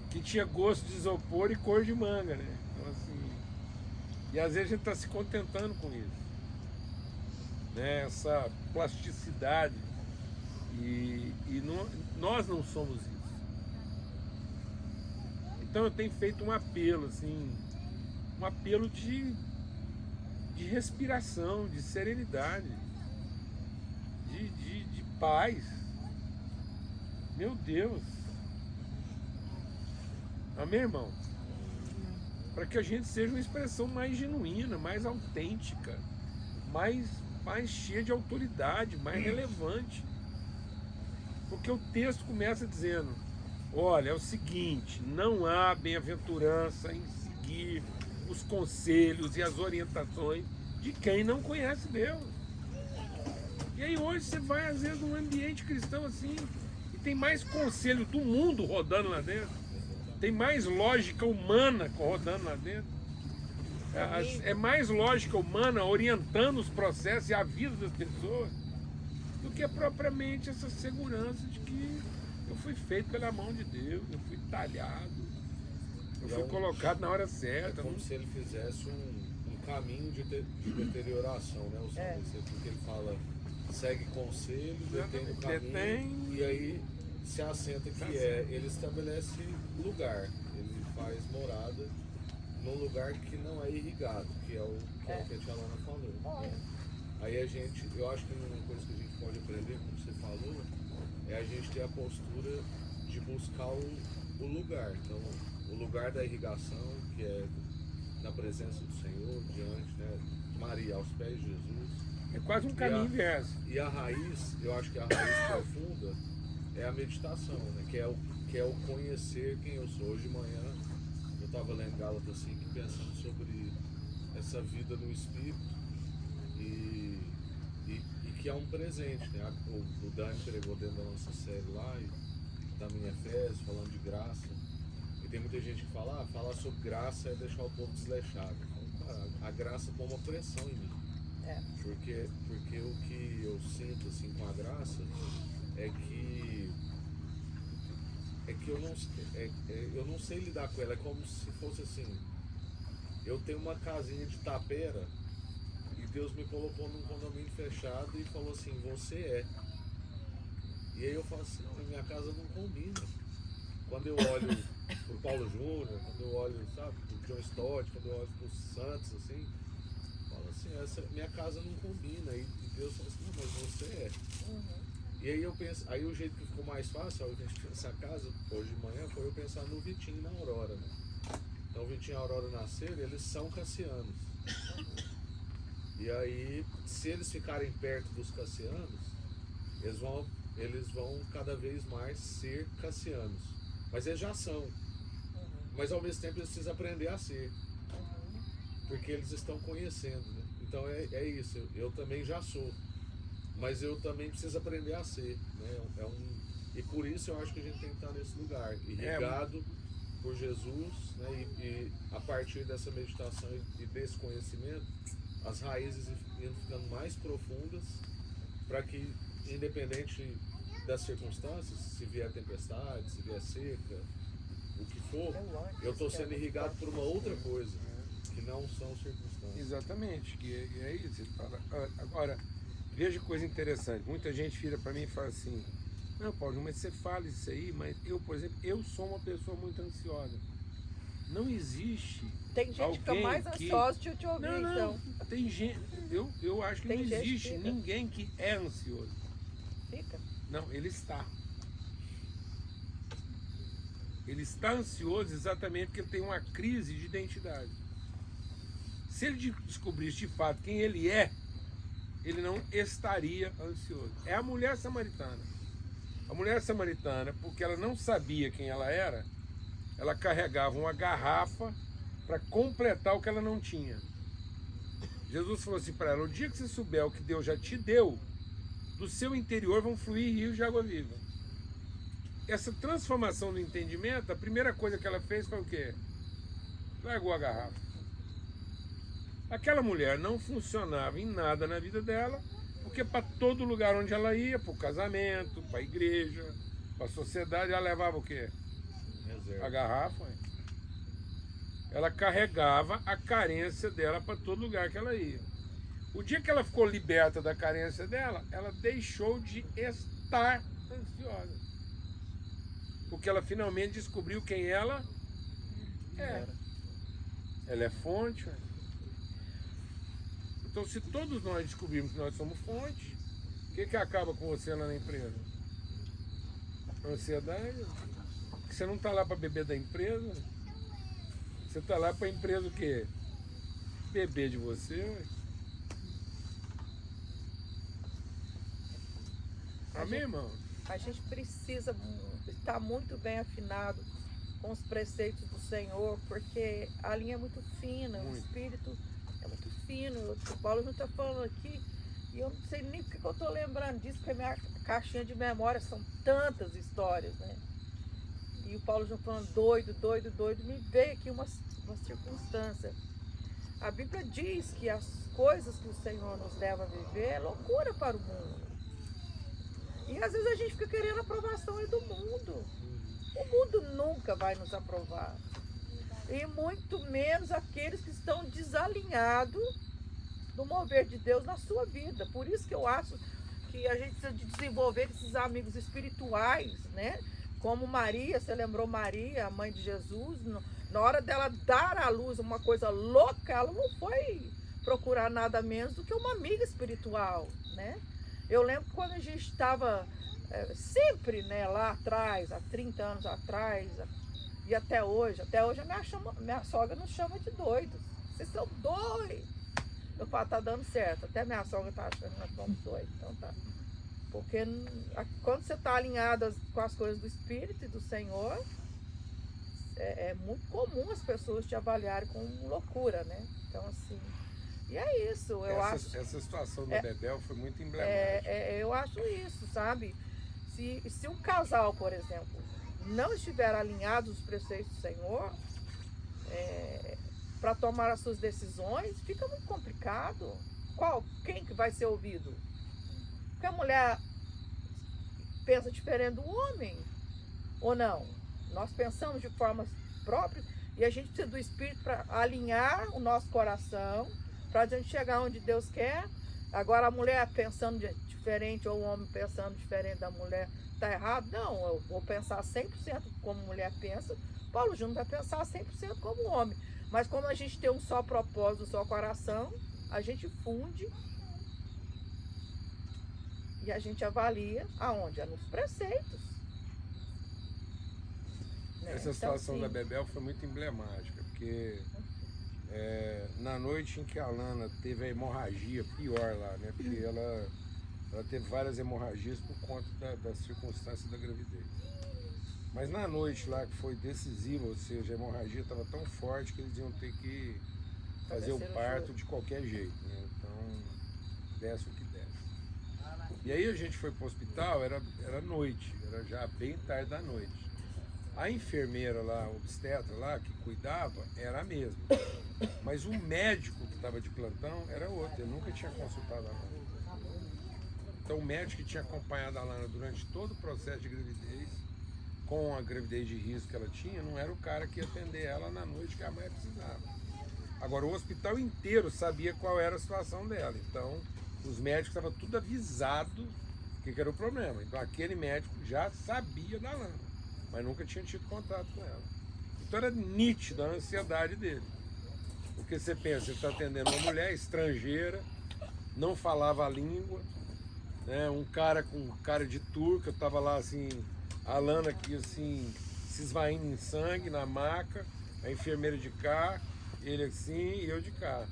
que tinha gosto de isopor e cor de manga, né? Então, assim, e às vezes a gente está se contentando com isso, né? Essa plasticidade, nós não somos isso. Então eu tenho feito um apelo, assim, um apelo de respiração, de serenidade, de paz. Meu Deus. Amém, irmão? Para que a gente seja uma expressão mais genuína, mais autêntica, mais cheia de autoridade, mais relevante. Porque o texto começa dizendo, olha, é o seguinte, não há bem-aventurança em seguir os conselhos e as orientações de quem não conhece Deus. E aí hoje você vai, às vezes, num ambiente cristão assim, e tem mais conselho do mundo rodando lá dentro, tem mais lógica humana rodando lá dentro, é mais lógica humana orientando os processos e a vida das pessoas, do que propriamente essa segurança de que eu fui feito pela mão de Deus, eu fui talhado, eu fui colocado na hora certa. É como se ele fizesse um caminho de deterioração, né? Porque ele fala, segue conselho, detém o caminho, e aí se assenta que ele estabelece lugar, ele faz morada num lugar que não é irrigado, que é o que a Tia Lana falou. Né? Aí eu acho que uma coisa que a gente pode aprender, como você falou, é a gente ter a postura de buscar o lugar. Então, o lugar da irrigação, que é na presença do Senhor, diante, né, Maria, aos pés de Jesus. É quase um caminho inverso. E a raiz, eu acho que a raiz profunda é a meditação, né, que é o conhecer quem eu sou. Hoje de manhã eu estava lendo Gálatas 5 e pensando sobre essa vida no Espírito e que é um presente, né? O Dani pregou dentro da nossa série lá, e também Efésios, falando de graça. E tem muita gente que fala, falar sobre graça é deixar o povo desleixado. Então, cara, a graça põe uma pressão em mim. Porque o que eu sinto assim com a graça é que eu não sei lidar com ela. É como se fosse assim, eu tenho uma casinha de tapera e Deus me colocou num condomínio fechado e falou assim, você é. E aí eu falo assim, não, minha casa não combina. Quando eu olho pro Paulo Júnior, quando eu olho, sabe, pro John Stott, quando eu olho pro Santos, assim, eu falo assim, essa minha casa não combina. E Deus fala assim, não, mas você é. E aí eu penso, aí o jeito que ficou mais fácil, ao invés de pensar casa, hoje de manhã, foi eu pensar no Vitinho e na Aurora, né? Então o Vitinho e a Aurora nasceram, eles são cassianos. E aí, se eles ficarem perto dos cassianos, eles vão cada vez mais ser cassianos. Mas eles já são. Mas ao mesmo tempo eles precisam aprender a ser. Porque eles estão conhecendo, né? Então é isso, eu também já sou. Mas eu também preciso aprender a ser, né? E por isso eu acho que a gente tem que estar nesse lugar, irrigado por Jesus, né? E a partir dessa meditação e desse conhecimento, as raízes indo ficando mais profundas, para que, independente das circunstâncias, se vier tempestade, se vier seca, o que for, eu estou sendo irrigado por uma outra coisa, que não são circunstâncias. Exatamente, que é isso. Ele fala. Agora, veja que coisa interessante. Muita gente vira para mim e fala assim, não, Paulo, mas você fala isso aí, mas eu, por exemplo, eu sou uma pessoa muito ansiosa. Não existe. Tem gente que fica mais ansiosa de te ouvir, então. Tem gente, eu acho que Tem não gente existe que fica. ninguém que é ansioso. Fica. Não, ele está. Ele está ansioso exatamente porque ele tem uma crise de identidade. Se ele descobrisse de fato quem ele é, ele não estaria ansioso. É a mulher samaritana. A mulher samaritana, porque ela não sabia quem ela era, ela carregava uma garrafa para completar o que ela não tinha. Jesus falou assim para ela, o dia que você souber o que Deus já te deu, do seu interior vão fluir rios de água viva. Essa transformação do entendimento, a primeira coisa que ela fez foi o quê? Largou a garrafa. Aquela mulher não funcionava em nada na vida dela, porque para todo lugar onde ela ia, para o casamento, para a igreja, para a sociedade, ela levava o quê? A garrafa. Ela carregava a carência dela para todo lugar que ela ia. O dia que ela ficou liberta da carência dela, ela deixou de estar ansiosa. Porque ela finalmente descobriu quem ela é. Ela é fonte. Então, se todos nós descobrirmos que nós somos fonte, o que acaba com você lá na empresa? Ansiedade. Você não está lá para beber da empresa. Você está lá para a empresa o quê? Beber de você. Ué. Amém, irmão? A gente precisa estar muito bem afinado com os preceitos do Senhor, porque a linha é muito fina, o espírito é muito fino. O Paulo não está falando aqui, e eu não sei nem porque eu estou lembrando disso, porque a minha caixinha de memória são tantas histórias, né? E o Paulo já falando doido, me veio aqui uma circunstância. A Bíblia diz que as coisas que o Senhor nos leva a viver é loucura para o mundo. E às vezes a gente fica querendo a aprovação aí do mundo. O mundo nunca vai nos aprovar. E muito menos aqueles que estão desalinhados do mover de Deus na sua vida. Por isso que eu acho que a gente precisa de desenvolver esses amigos espirituais, né? Como Maria, você lembrou Maria, a mãe de Jesus, na hora dela dar à luz uma coisa louca, ela não foi procurar nada menos do que uma amiga espiritual, né? Eu lembro que quando a gente estava sempre, né, lá atrás, há 30 anos atrás, e até hoje a minha sogra nos chama de doidos. Vocês são doidos. Eu falo, tá dando certo. Até minha sogra tá achando que nós somos doidos. Então tá. Porque quando você está alinhado com as coisas do Espírito e do Senhor, é muito comum as pessoas te avaliarem com loucura, né? Então, assim, e é isso. Essa situação da Bebel foi muito emblemática. Eu acho isso, sabe? Se um casal, por exemplo, não estiver alinhado aos preceitos do Senhor, para tomar as suas decisões, fica muito complicado. Quem que vai ser ouvido? Porque a mulher pensa diferente do homem, ou não? Nós pensamos de forma própria e a gente precisa do Espírito para alinhar o nosso coração, para a gente chegar onde Deus quer. Agora a mulher pensando diferente ou o homem pensando diferente da mulher está errado? Não, eu vou pensar 100% como mulher pensa. Paulo Júnior vai pensar 100% como homem. Mas como a gente tem um só propósito, um só coração, a gente funde e a gente avalia aonde? É nos preceitos. Né? Essa situação da Bebel foi muito emblemática, porque na noite em que a Alana teve a hemorragia pior lá, né? Porque ela teve várias hemorragias por conta das circunstâncias da gravidez. Mas na noite lá que foi decisiva, ou seja, a hemorragia estava tão forte que eles iam ter que fazer o parto de qualquer jeito, né? Então, desce o que desce. E aí a gente foi para o hospital, era noite, era já bem tarde da noite. A enfermeira lá, obstetra lá, que cuidava, era a mesma. Mas o médico que estava de plantão era outro, eu nunca tinha consultado a Lana. Então o médico que tinha acompanhado a Lana durante todo o processo de gravidez, com a gravidez de risco que ela tinha, não era o cara que ia atender ela na noite que a mãe precisava. Agora o hospital inteiro sabia qual era a situação dela, então os médicos estavam tudo avisados o que era o problema. Então aquele médico já sabia da Lana, mas nunca tinha tido contato com ela. Então era nítida a ansiedade dele. Porque você pensa, ele está atendendo uma mulher estrangeira, não falava a língua, né? Um cara com cara de turco, eu estava lá assim, a Lana aqui assim, se esvaindo em sangue na maca, a enfermeira de cá, ele assim e eu de cá.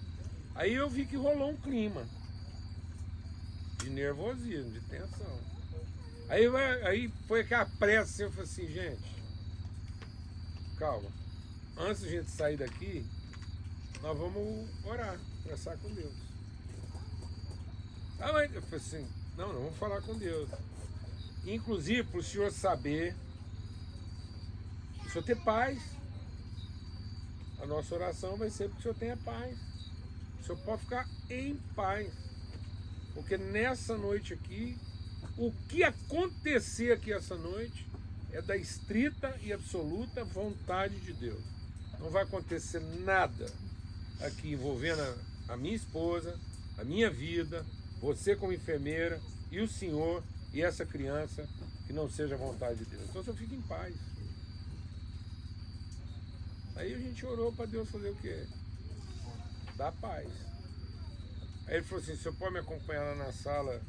Aí eu vi que rolou um clima de nervosismo, de tensão. Aí foi aquela pressa, eu falei assim, gente, calma, antes de a gente sair daqui, nós vamos orar, conversar com Deus. Mas eu falei assim, não, vamos falar com Deus. Inclusive para o senhor saber, para o senhor ter paz. A nossa oração vai ser para que o senhor tenha paz. O senhor pode ficar em paz. Porque nessa noite aqui, o que acontecer aqui essa noite é da estrita e absoluta vontade de Deus. Não vai acontecer nada aqui envolvendo a minha esposa, a minha vida, você como enfermeira e o senhor e essa criança que não seja a vontade de Deus. Então o senhor fica em paz. Aí a gente orou para Deus fazer o quê? Dar paz. Aí ele falou assim, o senhor pode me acompanhar lá na sala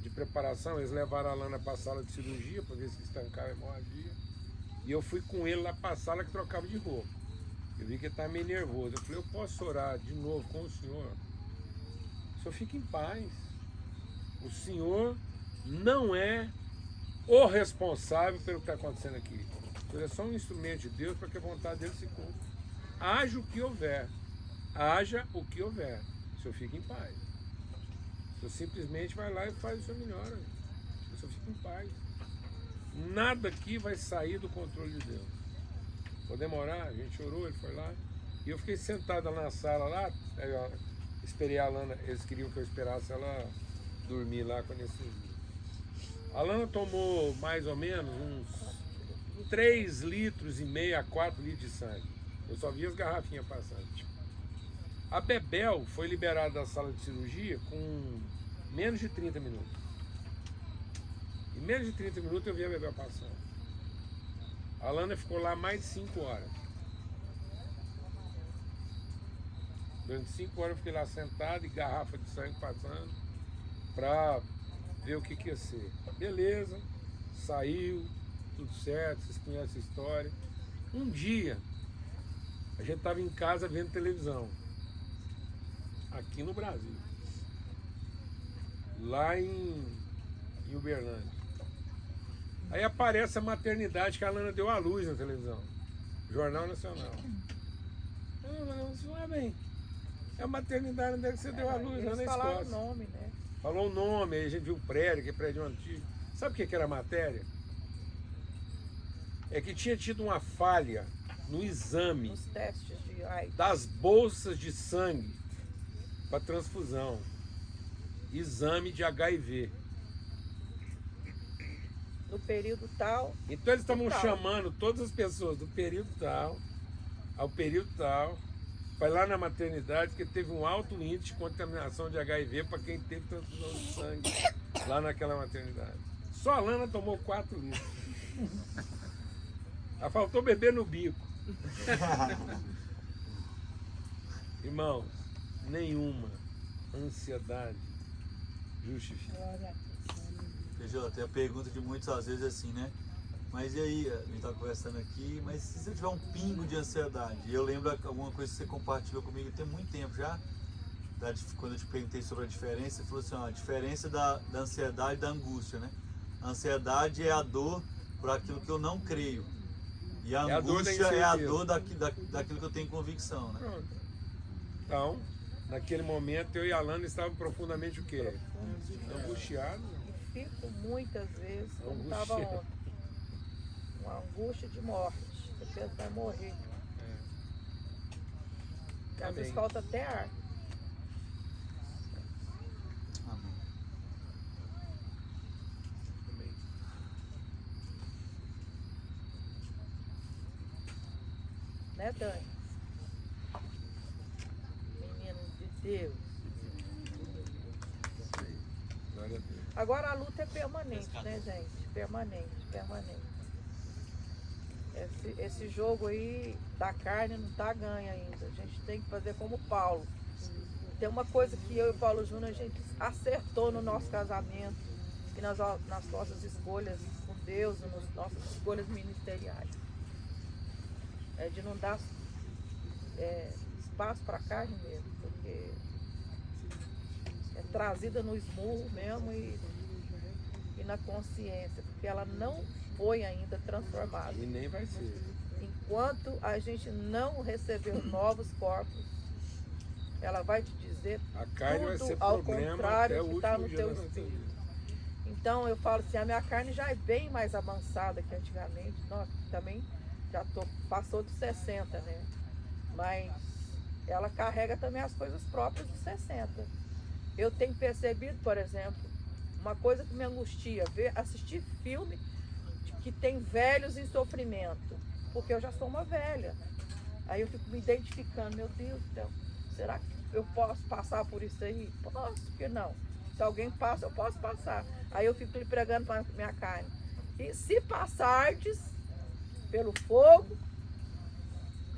de preparação? Eles levaram a Lana para a sala de cirurgia para ver se estancava a hemorragia. E eu fui com ele lá para a sala que trocava de roupa. Eu vi que ele estava meio nervoso. Eu falei, eu posso orar de novo com o senhor? O senhor fica em paz. O senhor não é o responsável pelo que está acontecendo aqui. O senhor é só um instrumento de Deus para que a vontade dele se cumpra. Haja o que houver. Haja o que houver. O senhor fica em paz. O senhor simplesmente vai lá e faz o seu melhor. O senhor fica em paz. Nada aqui vai sair do controle de Deus. Vou demorar, a gente orou, ele foi lá. E eu fiquei sentado na sala lá, eu esperei a Lana, eles queriam que eu esperasse ela dormir lá com anestesia. A Lana tomou mais ou menos uns 3,5 litros a 4 litros de sangue. Eu só vi as garrafinhas passando. A Bebel foi liberada da sala de cirurgia com menos de 30 minutos. Em menos de 30 minutos eu vi a Bebel passando. A Lana ficou lá mais de 5 horas. Durante 5 horas eu fiquei lá sentado e garrafa de sangue passando para ver o que ia ser. Beleza, saiu, tudo certo, vocês conhecem a história. Um dia, a gente estava em casa vendo televisão, aqui no Brasil, lá em Uberlândia. Aí aparece a maternidade que a Lana deu à luz na televisão, Jornal Nacional. Não é bem, é a maternidade onde é que você deu à luz, lá na Escócia. Falaram o nome, né? Falou o nome, aí a gente viu o prédio, que é prédio antigo. Sabe o que era a matéria? É que tinha tido uma falha no exame Os testes de AIDS. das bolsas de sangue para transfusão. Exame de HIV. no período tal. Então eles estavam Tal. chamando todas as pessoas do período tal ao período tal, vai lá na maternidade, porque teve um alto índice de contaminação de HIV para quem teve transfusão de sangue lá naquela maternidade. Só a Lana tomou 4 litros. Ela faltou beber no bico. Irmãos, nenhuma ansiedade justifica. PJ, tem a pergunta de muitos às vezes assim, né? Mas e aí, a gente tá conversando aqui, mas se você tiver um pingo de ansiedade, e eu lembro alguma coisa que você compartilhou comigo tem muito tempo já, quando eu te perguntei sobre a diferença, você falou assim, ó, a diferença da ansiedade e da angústia, né? A ansiedade é a dor por aquilo que eu não creio. E a É a dor da angústia é a incerteza. dor daquilo que eu tenho convicção, né? Pronto. Então, naquele momento, eu e a Lana estávamos profundamente o quê? Angustiados. E fico muitas vezes, como Angústia. estava ontem, uma angústia de morte. Você pensa que vai morrer. E às vezes Amém. falta até ar. Amém. Amém. Né, Dani? Menino de Deus. Glória a Deus. Agora a luta é permanente, né, gente? Permanente, permanente. Esse jogo aí da carne não tá ganho ainda. A gente tem que fazer como Paulo. Tem uma coisa que eu e o Paulo Júnior a gente acertou no nosso casamento e nas nossas escolhas com Deus, nas nossas escolhas ministeriais. É de não dar espaço para a carne mesmo, porque é trazida no esmurro mesmo e na consciência, porque ela não foi ainda transformada. E nem vai ser. Enquanto a gente não receber novos corpos, ela vai te dizer A carne vai tudo ser ao problema contrário até o que está último no dia teu da nossa espírito. vida. Então eu falo assim, a minha carne já é bem mais avançada que antigamente. Nossa, também passou dos 60, né? Mas ela carrega também as coisas próprias dos 60. Eu tenho percebido, por exemplo, uma coisa que me angustia, assistir filme que tem velhos em sofrimento, porque eu já sou uma velha. Aí eu fico me identificando, meu Deus do céu, será que eu posso passar por isso aí? Posso, porque não. Se alguém passa, eu posso passar. Aí eu fico lhe pregando para minha carne. E se passardes pelo fogo,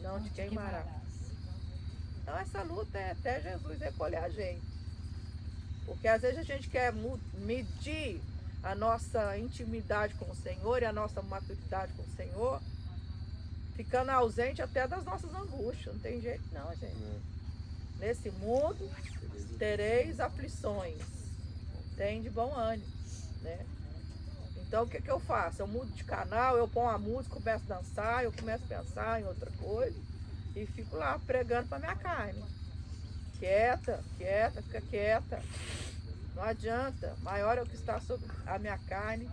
não te queimará. Então essa luta é até Jesus recolher a gente. Porque às vezes a gente quer medir a nossa intimidade com o Senhor e a nossa maturidade com o Senhor, ficando ausente até das nossas angústias. Não tem jeito não, gente. Nesse mundo tereis aflições. Tem de bom ânimo, né? Então o que eu faço? Eu mudo de canal, eu ponho a música, começo a dançar, eu começo a pensar em outra coisa e fico lá pregando para minha carne. Quieta, quieta, fica quieta. Não adianta. Maior é o que está sobre a minha carne,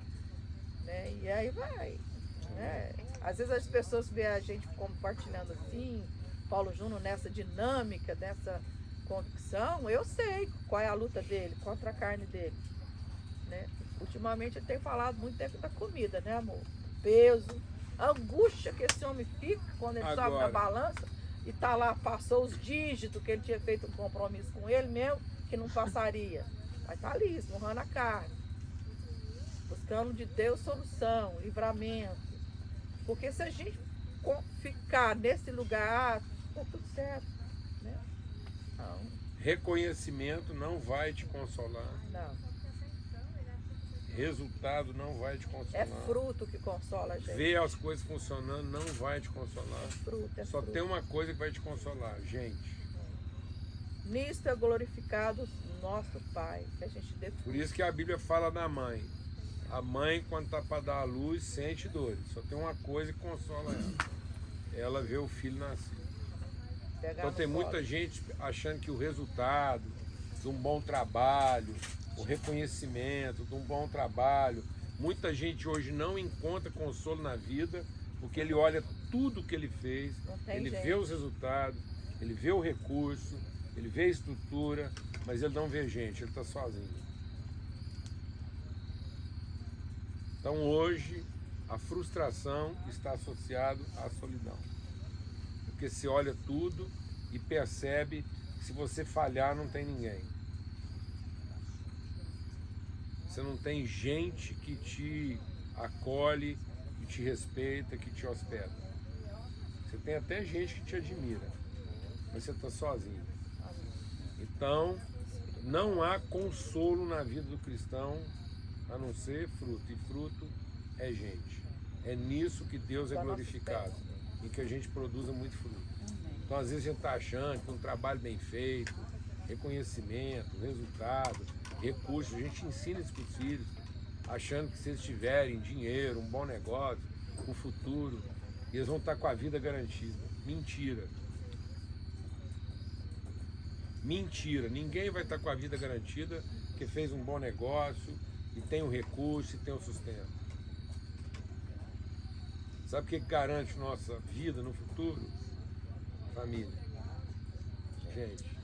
né? E aí vai, né? Às vezes as pessoas veem a gente compartilhando assim, Paulo Júnior nessa dinâmica, nessa convicção, eu sei qual é a luta dele, contra a carne dele, né? Ultimamente eu tenho falado muito tempo da comida, né, amor? Peso, a angústia que esse homem fica quando ele sobe na balança e tá lá, passou os dígitos que ele tinha feito um compromisso com ele mesmo, que não passaria. Mas tá ali, esmurrando a carne, buscando de Deus solução, livramento. Porque se a gente ficar nesse lugar, tá tudo certo, né? Não, Reconhecimento não vai te consolar. não. Resultado não vai te consolar. É fruto que consola a gente. Ver as coisas funcionando não vai te consolar. É Só fruto. tem uma coisa que vai te consolar, gente. Nisto é glorificado nosso Pai, que a gente dê fruto. Por isso que a Bíblia fala da mãe. A mãe, quando está para dar a luz, sente dores. Só tem uma coisa que consola ela. Ela vê o filho nascer. Pegar Então no tem colo. muita gente achando que o resultado de um bom trabalho, o reconhecimento de um bom trabalho, muita gente hoje não encontra consolo na vida, porque ele olha tudo que ele fez, Não tem ele jeito. vê os resultados, ele vê o recurso, ele vê a estrutura, mas ele não vê gente, ele está sozinho. Então hoje a frustração está associada à solidão. Porque você olha tudo e percebe que se você falhar não tem ninguém. Você não tem gente que te acolhe, que te respeita, que te hospeda. Você tem até gente que te admira, mas você está sozinho. Então, não há consolo na vida do cristão a não ser fruto. E fruto é gente. É nisso que Deus é glorificado, em que a gente produza muito fruto. Então, às vezes a gente está achando que um trabalho bem feito, reconhecimento, resultado, recursos, a gente ensina isso para os filhos, achando que se eles tiverem dinheiro, um bom negócio, um futuro, eles vão estar com a vida garantida. Mentira. Mentira. Ninguém vai estar com a vida garantida porque fez um bom negócio e tem um recurso e tem um sustento. Sabe o que garante nossa vida no futuro? Família. Gente.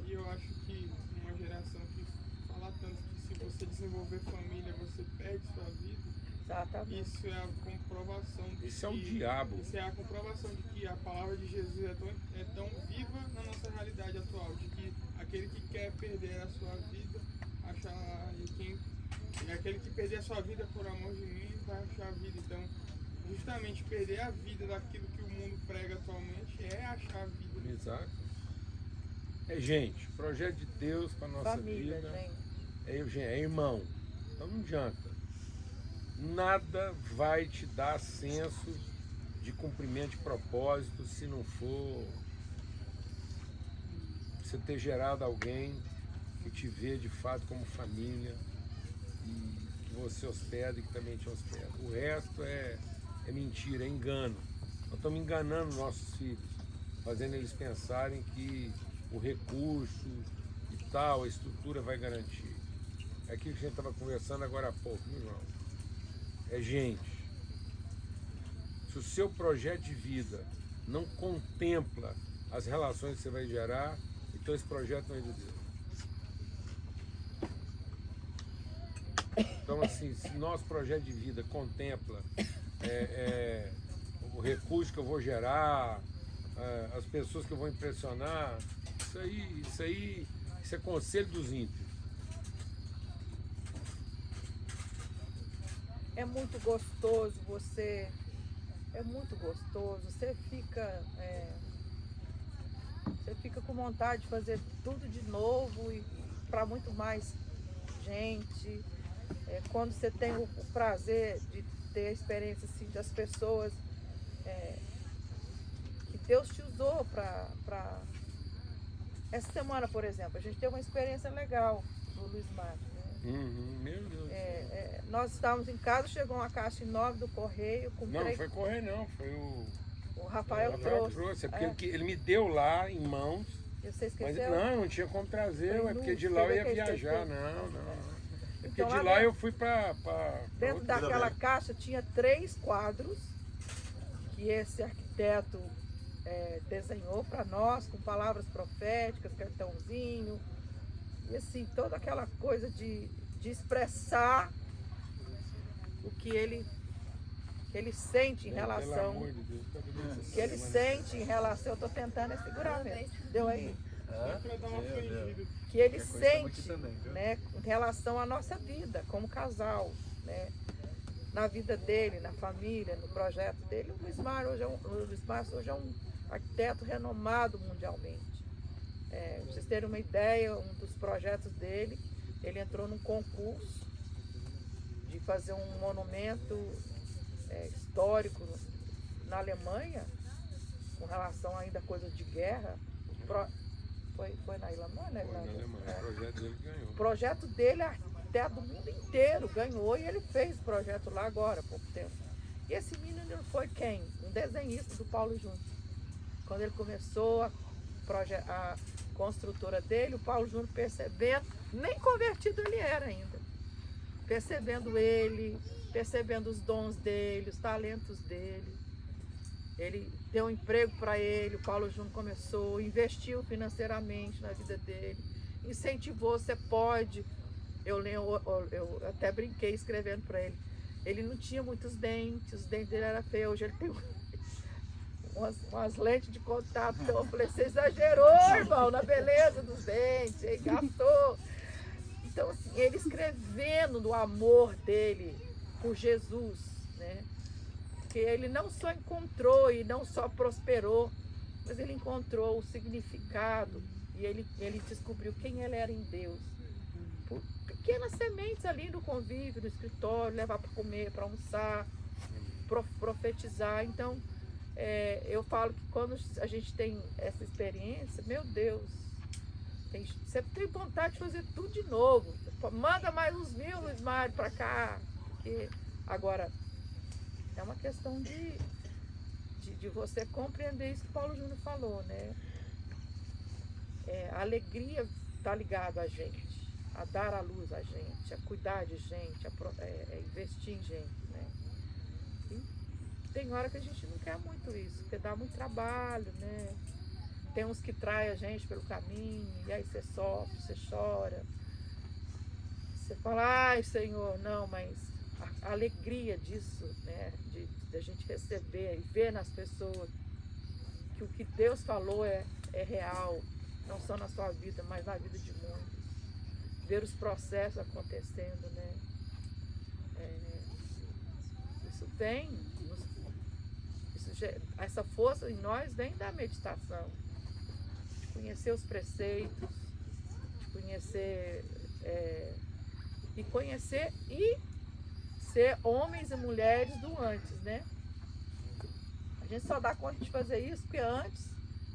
E eu acho que uma geração que fala tanto que se você desenvolver família, você perde sua vida. Exatamente. Isso é a comprovação de Isso é o diabo. Isso é a comprovação de que a palavra de Jesus é tão viva na nossa realidade atual, de que aquele que quer perder a sua vida, e aquele que perder a sua vida por amor de mim, vai achar a vida. Então, justamente perder a vida daquilo que o mundo prega atualmente é achar a vida. Exato. É gente, projeto de Deus para nossa Família, vida. gente. É irmão. Então não adianta. Nada vai te dar senso de cumprimento de propósito se não for você ter gerado alguém que te vê de fato como família e que você hospeda e que também te hospeda. O resto é mentira, é engano. Nós estamos enganando nossos filhos, fazendo eles pensarem que o recurso e tal, a estrutura vai garantir. É aquilo que a gente estava conversando agora há pouco, meu irmão. É gente. Se o seu projeto de vida não contempla as relações que você vai gerar, então esse projeto não é de Deus. Então, assim, se nosso projeto de vida contempla o recurso que eu vou gerar, as pessoas que eu vou impressionar, isso é conselho dos ímpios. É muito gostoso você. É muito gostoso. Você fica com vontade de fazer tudo de novo e para muito mais gente. Quando você tem o prazer de ter a experiência assim, das pessoas que Deus te usou para. Essa semana, por exemplo, a gente teve uma experiência legal no Luiz Marques. Meu Deus. Nós estávamos em casa, chegou uma caixa enorme do correio com Não, não foi correr não, foi o Rafael trouxe. É porque ele me deu lá em mãos. E você Mas esqueceu? não tinha como trazer, Foi é porque nu, de lá eu você ia vê que viajar. esqueceu. Não. É porque Então, de lá lá dentro- eu fui pra Dentro outra- daquela caixa tinha 3 quadros que esse arquiteto desenhou para nós, com palavras proféticas, cartãozinho, e assim, toda aquela coisa de expressar o que ele sente em Pelo relação, amor de Deus, cadê essa que ele semana? sente em relação, eu estou tentando segurar mesmo, deu aí? Para dar uma frangida. Que ele Qualquer coisa estamos aqui sente, também, viu? né, em relação à nossa vida como casal, né, na vida dele, na família, no projeto dele. O Luiz Mar hoje é um arquiteto renomado mundialmente. Pra vocês terem uma ideia, um dos projetos dele, ele entrou num concurso de fazer um monumento histórico na Alemanha, com relação ainda a coisas de guerra. Foi na Alemanha, né? Foi na Alemanha, o projeto dele ganhou. O projeto dele, arquiteto do mundo inteiro, ganhou, e ele fez o projeto lá agora, há pouco tempo. E esse menino foi quem? Um desenhista do Paulo Júnior. Quando ele começou a construtora dele, o Paulo Júnior percebendo, nem convertido ele era ainda, percebendo ele, percebendo os dons dele, os talentos dele. Ele deu um emprego para ele, o Paulo Júnior começou, investiu financeiramente na vida dele, incentivou, você pode, Eu até brinquei escrevendo para ele. Ele não tinha muitos dentes, os dentes dele eram feios. Hoje ele tem umas lentes de contato. Então eu falei, você exagerou, irmão, na beleza dos dentes, ele gastou. Então, assim, ele escrevendo do amor dele por Jesus, né? Que ele não só encontrou e não só prosperou, mas ele encontrou o significado e ele descobriu quem ele era em Deus. Por pequenas sementes ali no convívio, no escritório, levar para comer, para almoçar, profetizar. Então, eu falo que quando a gente tem essa experiência, meu Deus, você tem vontade de fazer tudo de novo. Manda mais uns 1000, Luiz Mário, para cá. Porque agora é uma questão de você compreender isso que o Paulo Júnior falou, né? A alegria está ligada a gente, a dar à luz a gente, a cuidar de gente, a investir em gente, né? E tem hora que a gente não quer muito isso, porque dá muito trabalho, né? Tem uns que traem a gente pelo caminho, e aí você sofre, você chora. Você fala, ai Senhor, não, mas a alegria disso, né? De a gente receber e ver nas pessoas que o que Deus falou é real, não só na sua vida, mas na vida de muitos. Ver os processos acontecendo, né? Isso vem, essa força em nós vem da meditação. Conhecer os preceitos, conhecer e ser homens e mulheres do antes, né? A gente só dá conta de fazer isso porque antes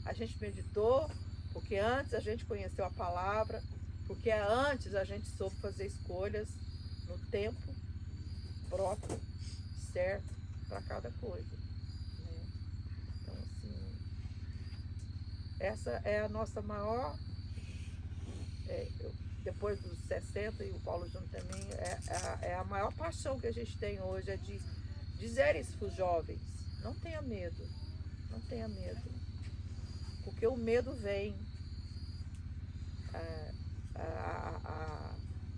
a gente meditou, porque antes a gente conheceu a palavra, porque antes a gente soube fazer escolhas no tempo próprio, certo, para cada coisa, né? Então, assim, essa é a nossa maior, depois dos 60, e o Paulo Júnior também, é a maior paixão que a gente tem hoje, é de dizer isso para os jovens: não tenha medo, não tenha medo, porque o medo vem,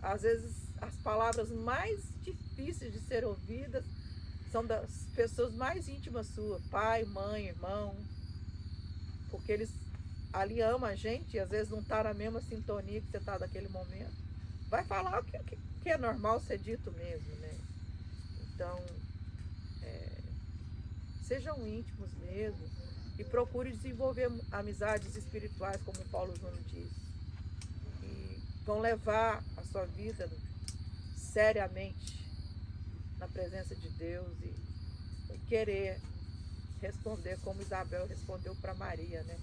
às vezes as palavras mais difíceis de ser ouvidas são das pessoas mais íntimas suas, pai, mãe, irmão, porque eles ali amam a gente e às vezes não está na mesma sintonia que você está naquele momento. Vai falar o que é normal ser dito mesmo, né? Então, sejam íntimos mesmo e procure desenvolver amizades espirituais, como o Paulo Júnior diz, e vão levar a sua vida seriamente na presença de Deus e querer responder como Isabel respondeu para Maria, né?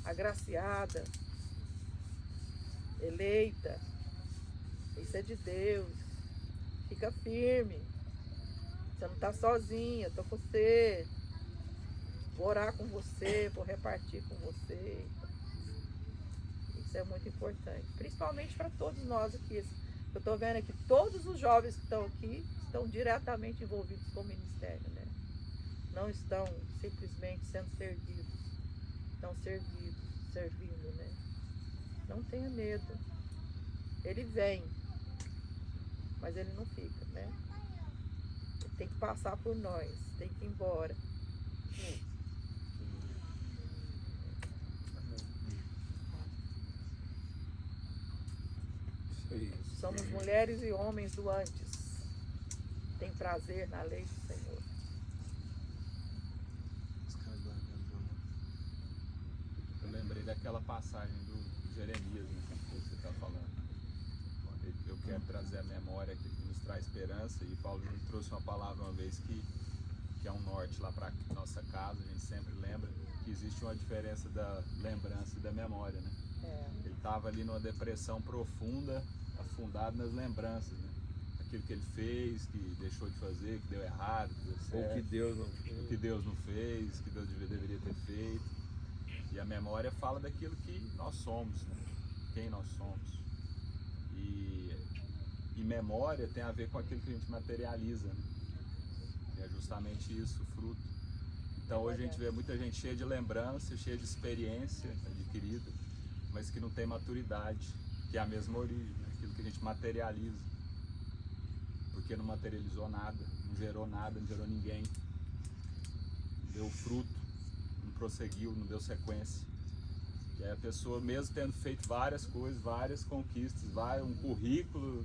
Agraciada, eleita, isso é de Deus, fica firme, você não está sozinha, estou com você, vou orar com você, vou repartir com você. Isso é muito importante, principalmente para todos nós aqui. Eu estou vendo aqui, todos os jovens que estão aqui estão diretamente envolvidos com o ministério, né? Não estão simplesmente sendo servidos, estão servindo, né? Não tenha medo, ele vem, mas ele não fica, né? Ele tem que passar por nós, tem que ir embora. Isso aí. Somos mulheres e homens do antes. Tem prazer na lei do Senhor. Eu lembrei daquela passagem do Jeremias, né, que você está falando. Eu quero trazer a memória aquilo que nos traz esperança, e Paulo nos trouxe uma palavra uma vez que é um norte lá para nossa casa. A gente sempre lembra que existe uma diferença da lembrança e da memória, né? Ele estava ali numa depressão profunda, afundado nas lembranças, né? Aquilo que ele fez, que deixou de fazer, que deu errado, que deu certo, O que Deus não fez. o que Deus não fez, o que Deus deveria ter feito. E a memória fala daquilo que nós somos, né? Quem nós somos. E memória tem a ver com aquilo que a gente materializa, né? E é justamente isso, o fruto. Então hoje a gente vê muita gente cheia de lembrança, cheia de experiência adquirida, mas que não tem maturidade, que é a mesma origem, né? aquilo que a gente materializa. Porque não materializou nada, não gerou nada, não gerou ninguém. Não deu fruto, não prosseguiu, não deu sequência. E aí a pessoa, mesmo tendo feito várias coisas, várias conquistas, um currículo,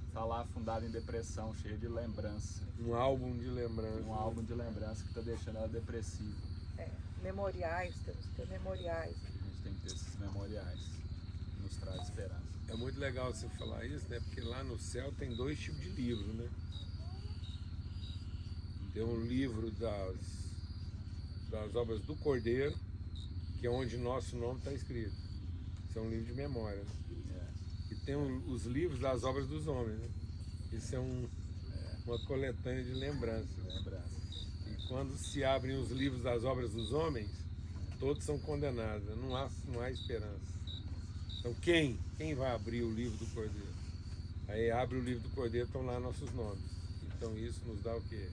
está lá afundado em depressão, cheio de lembrança. Um álbum de lembrança. Um álbum de lembrança que está deixando ela depressiva. Memoriais, temos que ter memoriais. A gente tem que ter esses memoriais que nos traz esperança. É muito legal você falar isso, né? Porque lá no céu tem 2 tipos de livros, né? Tem um livro das obras do Cordeiro, que é onde nosso nome está escrito. Isso é um livro de memória, né? E tem os livros das obras dos homens, né? Isso é uma coletânea de lembranças. E quando se abrem os livros das obras dos homens, todos são condenados, né? Não há esperança. Então quem vai abrir o livro do Cordeiro? Aí abre o livro do Cordeiro, estão lá nossos nomes. Então isso nos dá o quê?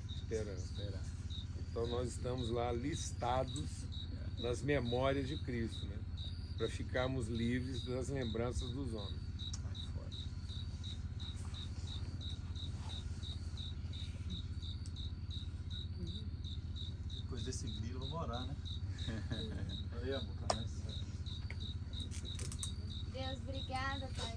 Esperança. Então nós estamos lá listados nas memórias de Cristo, né? Para ficarmos livres das lembranças dos homens. Depois desse grilo, vamos orar, né? Aí, amor, pra nós. Deus, obrigada, Pai.